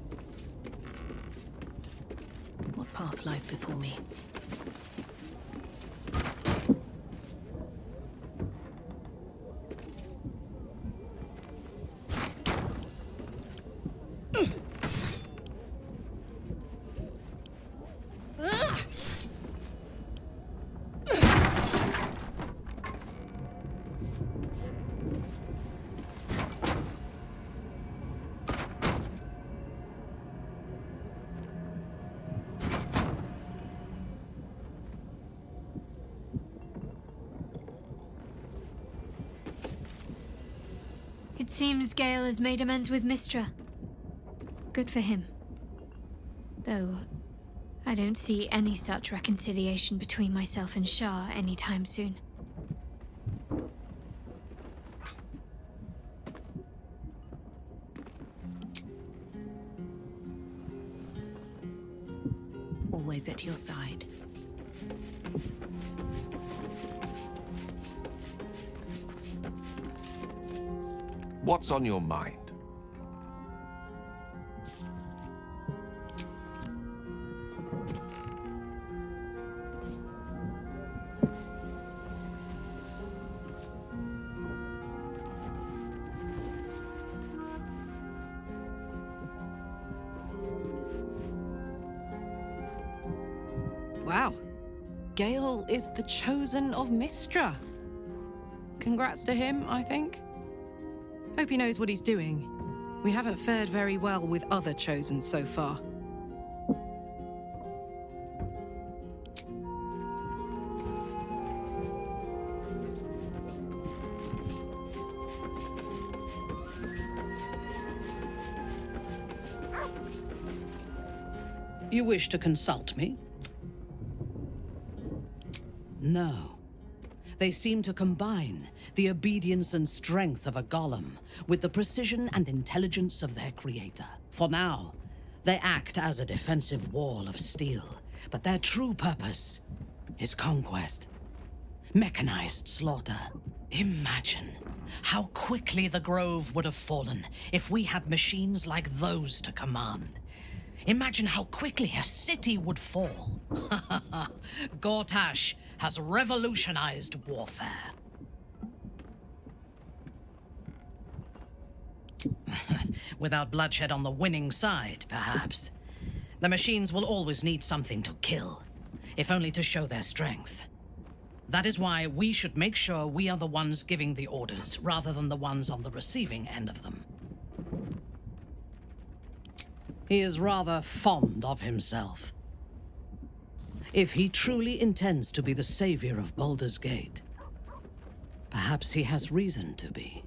What path lies before me? It seems Gale has made amends with Mistra. Good for him. Though, I don't see any such reconciliation between myself and Shah anytime soon. Always at your side. What's on your mind? Wow. Gale is the chosen of Mistra. Congrats to him, I think. Hope he knows what he's doing. We haven't fared very well with other chosen so far. You wish to consult me? No. They seem to combine the obedience and strength of a golem with the precision and intelligence of their creator. For now, they act as a defensive wall of steel, but their true purpose is conquest. Mechanized slaughter. Imagine how quickly the grove would have fallen if we had machines like those to command. Imagine how quickly a city would fall. Gortash has revolutionized warfare. Without bloodshed on the winning side, perhaps. The machines will always need something to kill, if only to show their strength. That is why we should make sure we are the ones giving the orders, rather than the ones on the receiving end of them. He is rather fond of himself. If he truly intends to be the savior of Baldur's Gate, perhaps he has reason to be.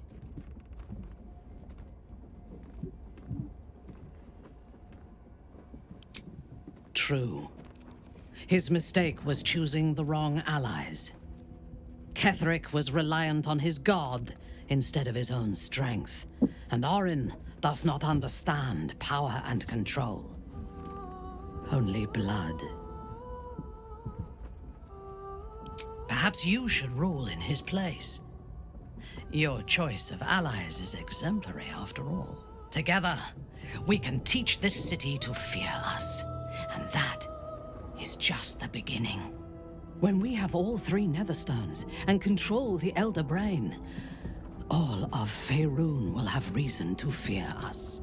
True. His mistake was choosing the wrong allies. Ketheric was reliant on his god instead of his own strength, and Orin does not understand power and control. Only blood. Perhaps you should rule in his place. Your choice of allies is exemplary, after all. Together, we can teach this city to fear us. And that is just the beginning. When we have all three Netherstones and control the Elder Brain, all of Faerun will have reason to fear us.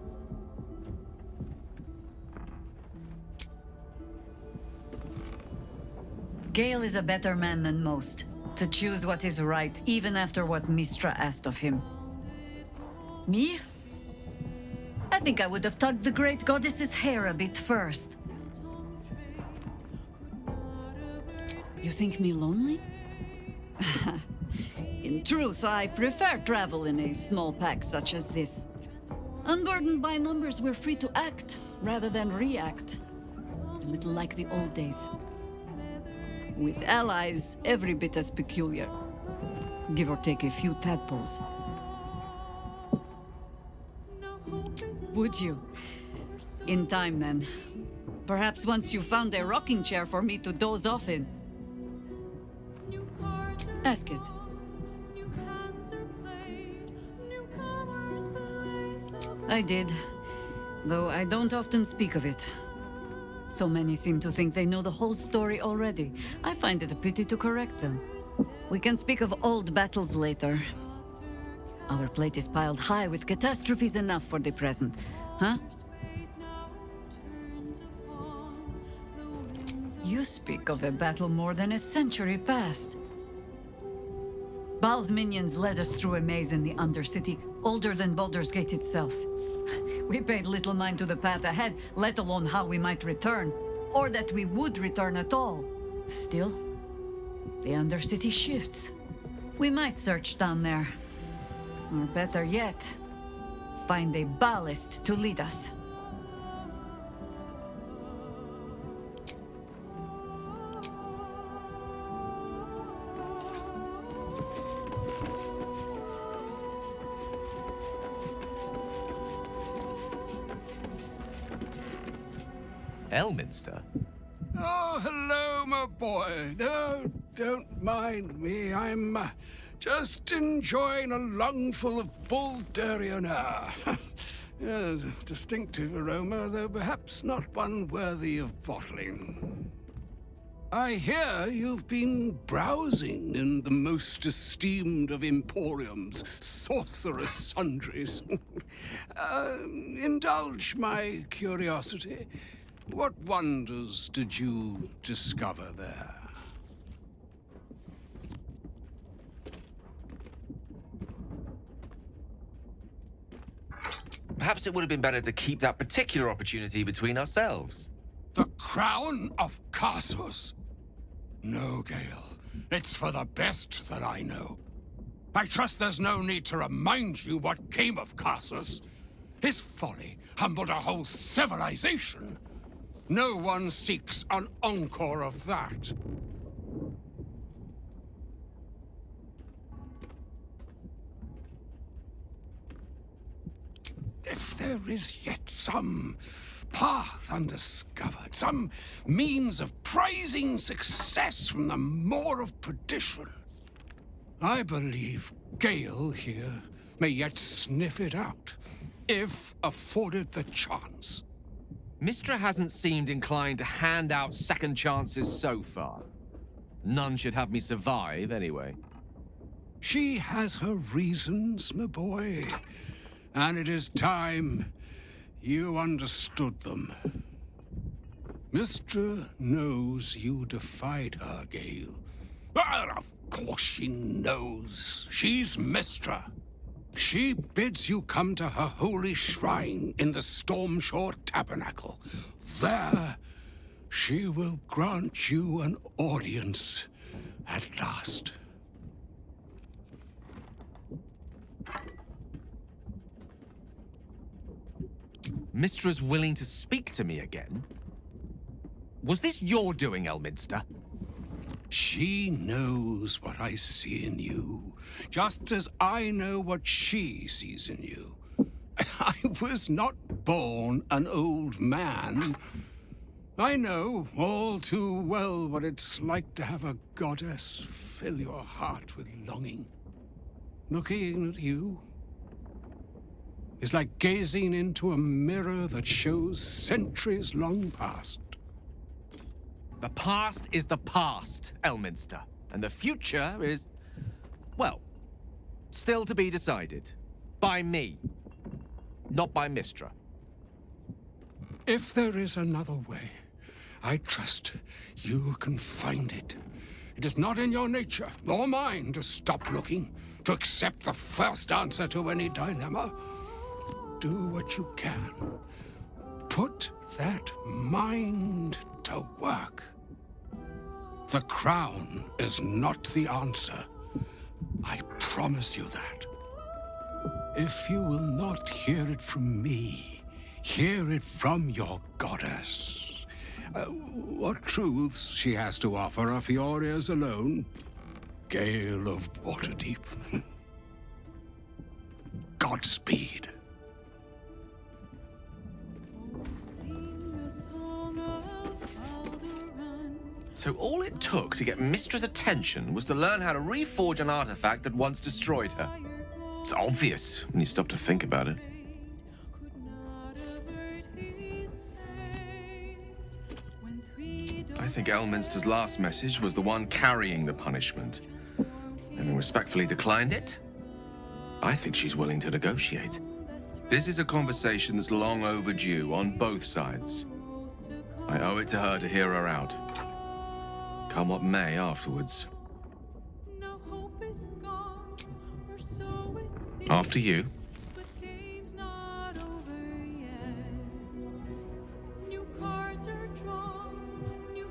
Gale is a better man than most, to choose what is right, even after what Mistra asked of him. Me? I think I would have tugged the great goddess's hair a bit first. You think me lonely? In truth, I prefer travel in a small pack such as this. Unburdened by numbers, we're free to act, rather than react. A little like the old days. With allies, every bit as peculiar. Give or take a few tadpoles. Would you? In time, then. Perhaps once you found a rocking chair for me to doze off in. Ask it. I did. though I don't often speak of it. So many seem to think they know the whole story already. I find it a pity to correct them. We can speak of old battles later. Our plate is piled high with catastrophes enough for the present, huh? You speak of a battle more than a century past. Baal's minions led us through a maze in the Undercity, older than Baldur's Gate itself. We paid little mind to the path ahead, let alone how we might return, or that we would return at all. Still, the Undercity shifts. We might search down there. Or better yet, find a ballast to lead us. Elminster? Oh, hello, my boy. No, don't mind me. I'm just enjoying a lungful of Baldurian air. Yes, a distinctive aroma, though perhaps not one worthy of bottling. I hear you've been browsing in the most esteemed of emporiums, Sorcerous Sundries. Indulge my curiosity. What wonders did you discover there? Perhaps it would have been better to keep that particular opportunity between ourselves. The crown of Karsus? No, Gale. It's for the best that I know. I trust there's no need to remind you what came of Karsus. His folly humbled a whole civilization. No one seeks an encore of that. If there is yet some path undiscovered, some means of praising success from the maw of perdition, I believe Gale here may yet sniff it out, if afforded the chance. Mystra hasn't seemed inclined to hand out second chances so far. None should have me survive, anyway. She has her reasons, my boy. And it is time you understood them. Mystra knows you defied her, Gale. Well, of course she knows. She's Mystra. She bids you come to her holy shrine in the Stormshore Tabernacle. There, she will grant you an audience at last. Mystra's willing to speak to me again? Was this your doing, Elminster? She knows what I see in you, just as I know what she sees in you. I was not born an old man. I know all too well what it's like to have a goddess fill your heart with longing. Looking at you is like gazing into a mirror that shows centuries long past. The past is the past, Elminster. And the future is, well, still to be decided. By me. Not by Mystra. If there is another way, I trust you can find it. It is not in your nature, nor mine, to stop looking, to accept the first answer to any dilemma. Do what you can. Put that mind to work. The crown is not the answer. I promise you that. If you will not hear it from me, hear it from your goddess. What truths she has to offer are for your ears alone. Gale of Waterdeep. Godspeed. So all it took to get Mystra's attention was to learn how to reforge an artifact that once destroyed her. It's obvious when you stop to think about it. think Elminster's last message was the one carrying the punishment. Having respectfully declined it, I think she's willing to negotiate. This is a conversation that's long overdue on both sides. I owe it to her to hear her out. Come what may afterwards. After you.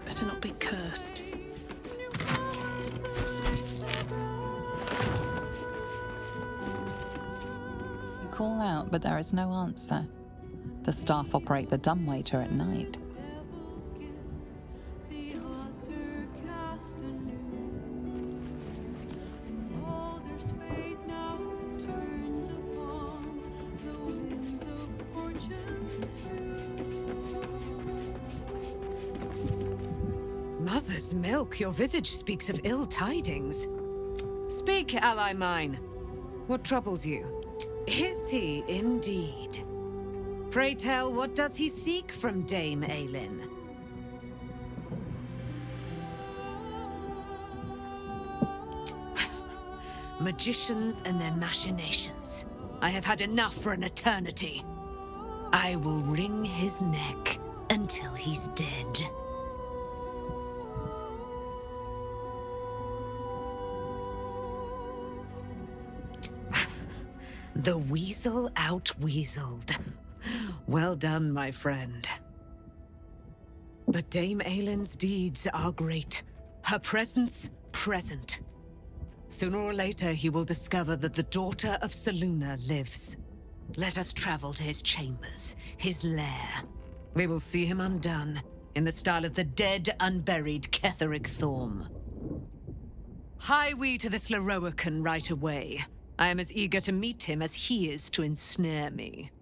Better not be cursed. You call out, but there is no answer. The staff operate the dumbwaiter at night. Mother's milk, your visage speaks of ill tidings. Speak, ally mine. What troubles you? Is he indeed? Pray tell, what does he seek from Dame Aelin? Magicians and their machinations. I have had enough for an eternity. I will wring his neck until he's dead. The weasel out-weaseled. Well done, my friend. But Dame Aelin's deeds are great. Her presence, present. Sooner or later, he will discover that the daughter of Selûne lives. Let us travel to his chambers, his lair. We will see him undone, in the style of the dead, unburied Ketheric Thorm. Hie we to this Lorroakan right away. I am as eager to meet him as he is to ensnare me.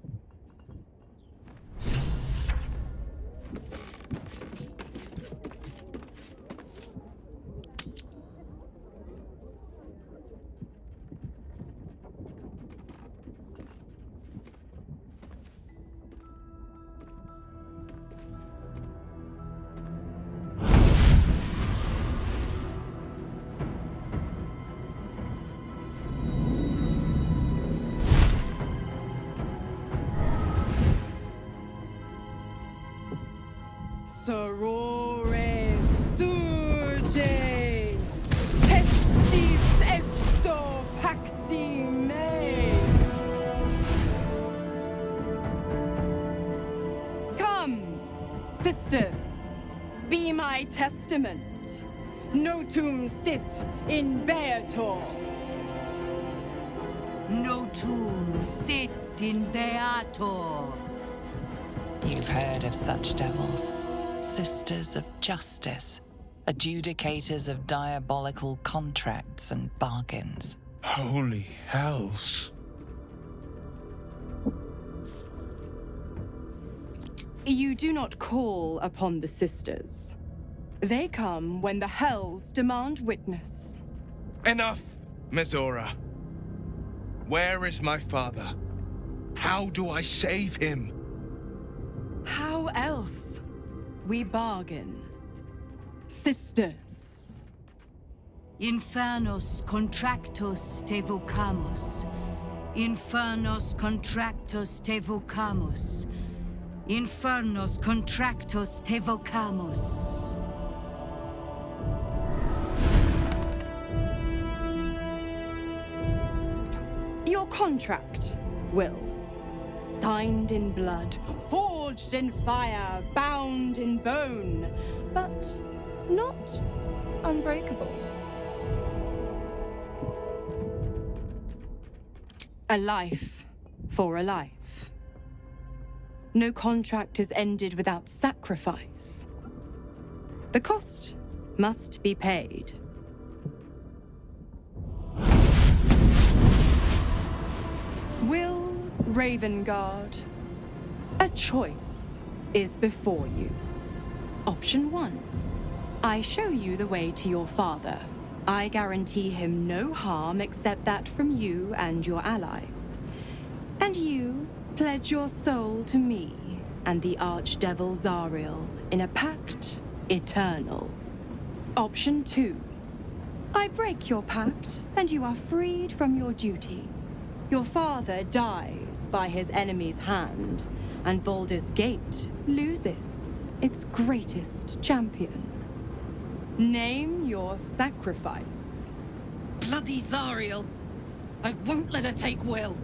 Sorcerous Sundries, testis esto pacti me. Come, sisters, be my testament. Notum sit in Beator. Notum sit in Beator. You've heard of such devils. Sisters of justice. Adjudicators of diabolical contracts and bargains. Holy hells. You do not call upon the sisters. They come when the hells demand witness. Enough, Mizora. Where is my father? How do I save him? How else? We bargain. Sisters. Infernos contractos te vocamus. Infernos contractos te vocamus. Infernos contractos te vocamus. Your contract, Will. Signed in blood, forged in fire, bound in bone, but not unbreakable. A life for a life. No contract is ended without sacrifice. The cost must be paid. Will Ravengard, a choice is before you. Option 1. I show you the way to your father. I guarantee him no harm except that from you and your allies. And you pledge your soul to me and the Archdevil Zariel in a pact eternal. Option 2. I break your pact, and you are freed from your duty. Your father dies by his enemy's hand, and Baldur's Gate loses its greatest champion. Name your sacrifice. Bloody Zariel! I won't let her take Will.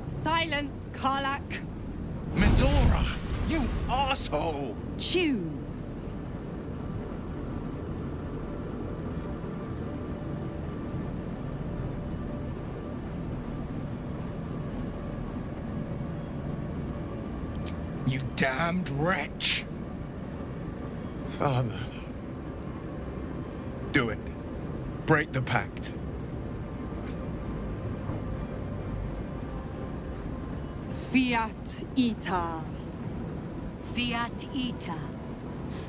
Silence, Karlak. Mizora, you asshole! Choose. You damned wretch! Father. Do it. Break the pact. Fiat ita. Fiat ita.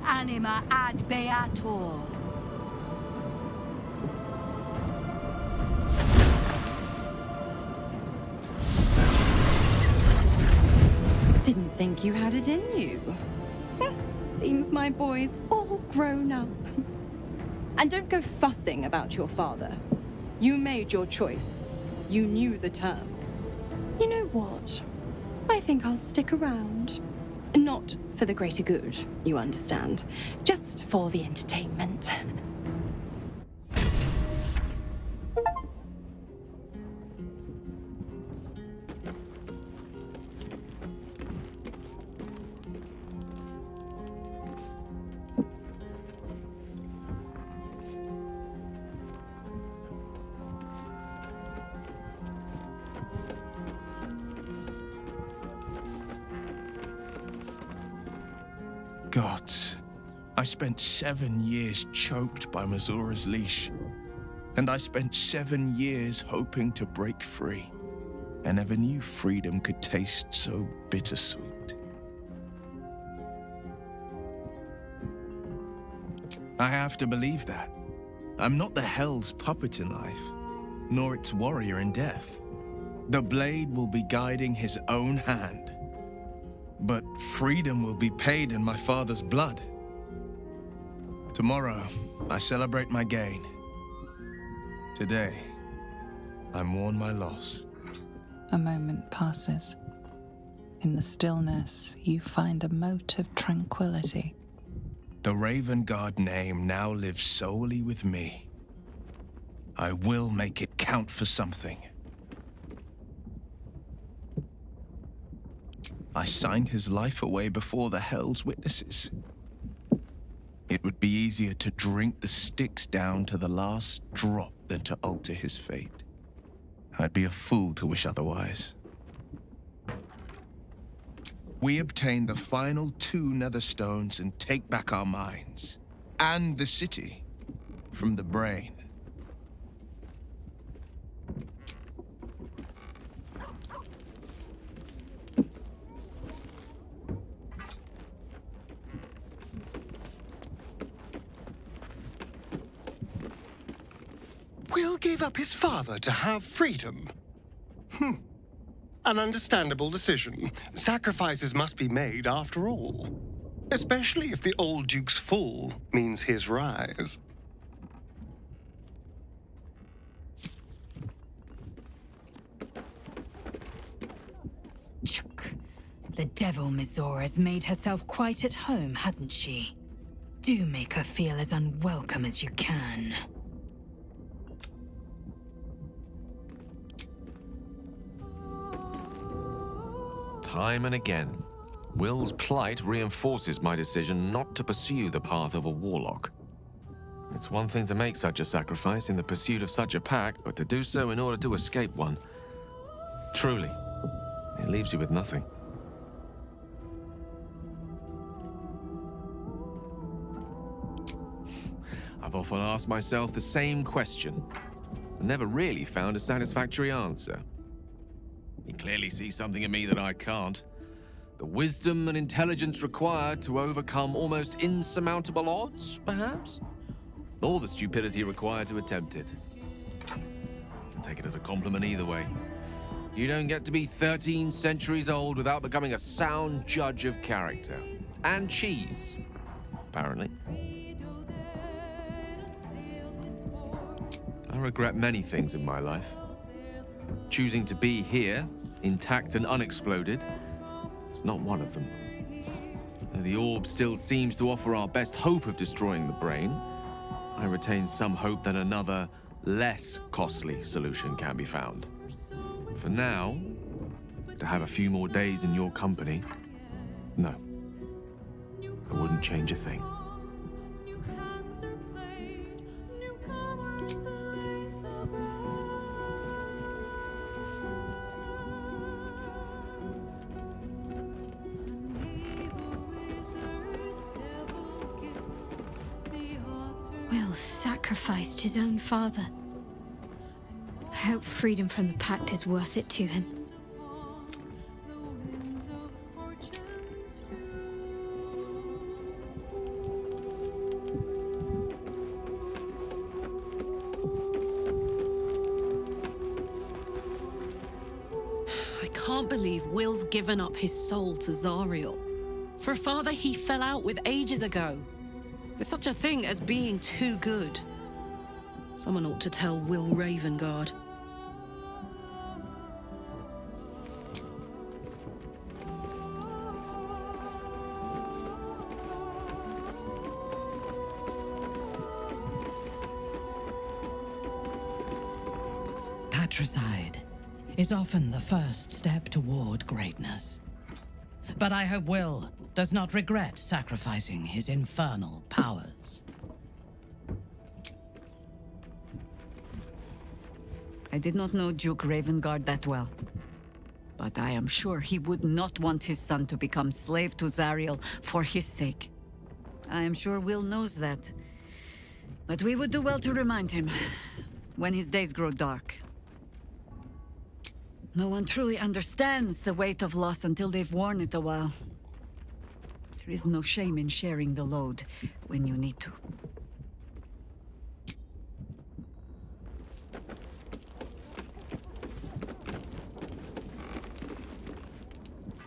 Anima ad beator. Didn't think you had it in you. Seems my boy's all grown up. And don't go fussing about your father. You made your choice. You knew the terms. You know what? I think I'll stick around. Not for the greater good, you understand. Just for the entertainment. Gods, I spent 7 years choked by Mizora's leash. And I spent 7 years hoping to break free. I never knew freedom could taste so bittersweet. I have to believe that. I'm not the Hell's puppet in life, nor its warrior in death. The blade will be guiding his own hand. But freedom will be paid in my father's blood. Tomorrow, I celebrate my gain. Today, I mourn my loss. A moment passes. In the stillness, you find a mote of tranquility. The Raven Guard name now lives solely with me. I will make it count for something. I signed his life away before the Hell's witnesses. It would be easier to drink the Styx down to the last drop than to alter his fate. I'd be a fool to wish otherwise. We obtain the final 2 Netherstones and take back our minds, and the city, from the brain. Will gave up his father to have freedom. An understandable decision. Sacrifices must be made after all. Especially if the old Duke's fall means his rise. Chuk. The devil Mizora's made herself quite at home, hasn't she? Do make her feel as unwelcome as you can. Time and again, Will's plight reinforces my decision not to pursue the path of a warlock. It's one thing to make such a sacrifice in the pursuit of such a pact, but to do so in order to escape one. Truly, it leaves you with nothing. I've often asked myself the same question, but never really found a satisfactory answer. You clearly see something in me that I can't. The wisdom and intelligence required to overcome almost insurmountable odds, perhaps? Or the stupidity required to attempt it. I'll take it as a compliment either way. You don't get to be 13 centuries old without becoming a sound judge of character. And cheese, apparently. I regret many things in my life. Choosing to be here, intact and unexploded, is not one of them. Though the orb still seems to offer our best hope of destroying the brain, I retain some hope that another, less costly solution can be found. For now, to have a few more days in your company, no. I wouldn't change a thing. Will sacrificed his own father. I hope freedom from the pact is worth it to him. I can't believe Will's given up his soul to Zariel. For a father he fell out with ages ago. There's such a thing as being too good. Someone ought to tell Will Ravengard. Patricide is often the first step toward greatness. But I hope Will does not regret sacrificing his infernal powers. I did not know Duke Ravengard that well, but I am sure he would not want his son to become slave to Zariel for his sake. I am sure Will knows that, but we would do well to remind him when his days grow dark. No one truly understands the weight of loss until they've worn it a while. There is no shame in sharing the load when you need to.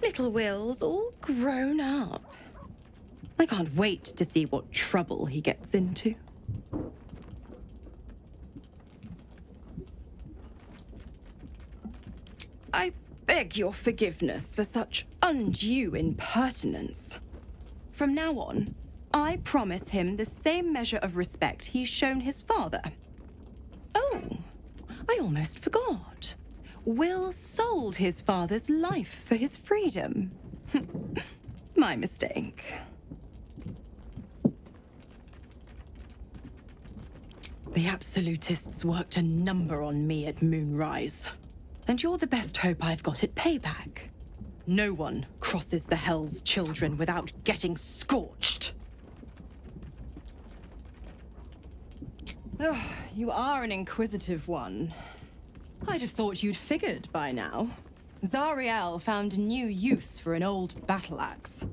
Little Will's all grown up. I can't wait to see what trouble he gets into. I beg your forgiveness for such undue impertinence. From now on, I promise him the same measure of respect he's shown his father. Oh, I almost forgot. Will sold his father's life for his freedom. My mistake. The Absolutists worked a number on me at Moonrise. And you're the best hope I've got at payback. No one crosses the Hell's Children without getting scorched. Oh, you are an inquisitive one. I'd have thought you'd figured by now. Zariel found new use for an old battle axe.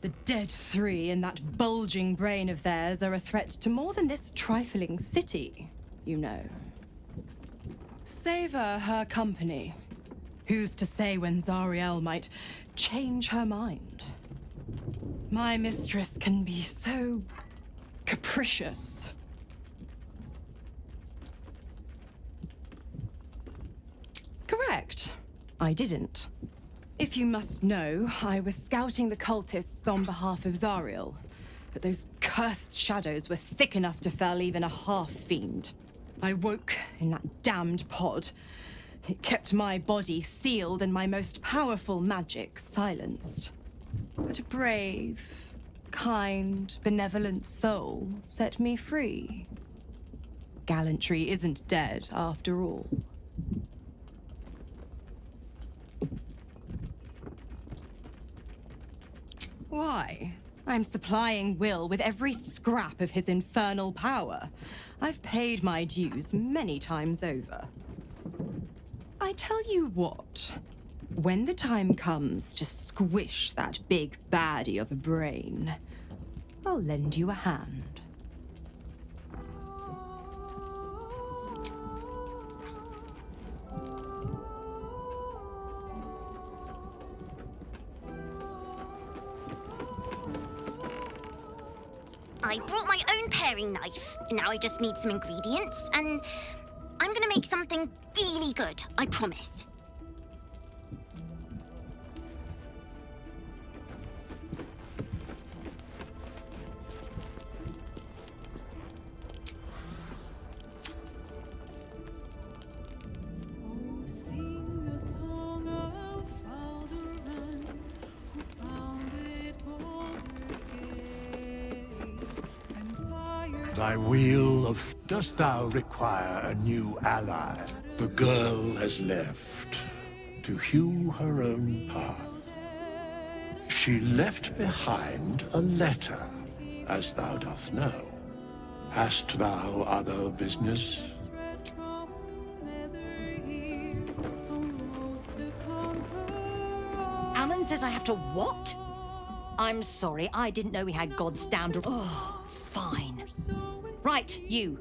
The dead three in that bulging brain of theirs are a threat to more than this trifling city, you know. Savor her company. Who's to say when Zariel might change her mind? My mistress can be so capricious. Correct. I didn't. If you must know, I was scouting the cultists on behalf of Zariel, but those cursed shadows were thick enough to fell even a half-fiend. I woke in that damned pod. It kept my body sealed and my most powerful magic silenced. But a brave, kind, benevolent soul set me free. Gallantry isn't dead after all. Why? I'm supplying Will with every scrap of his infernal power. I've paid my dues many times over. I tell you what, when the time comes to squish that big baddie of a brain, I'll lend you a hand. I brought my own paring knife. Now I just need some ingredients, and I'm gonna make something really good, I promise. Thy wheel of... Dost thou require a new ally? The girl has left to hew her own path. She left behind a letter, as thou doth know. Hast thou other business? Alan says I have to what? I'm sorry, I didn't know we had God's standard. Oh, fine. Right, you.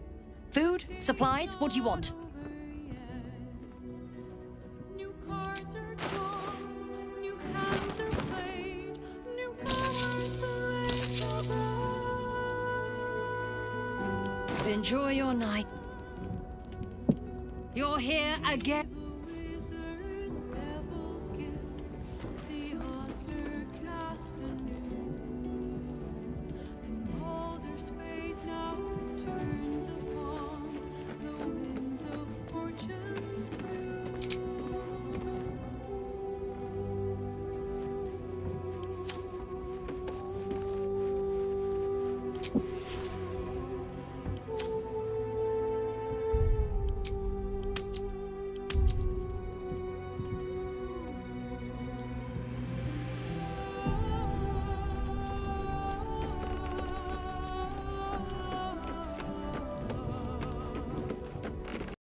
Food? Supplies? What do you want? Enjoy your night. You're here again.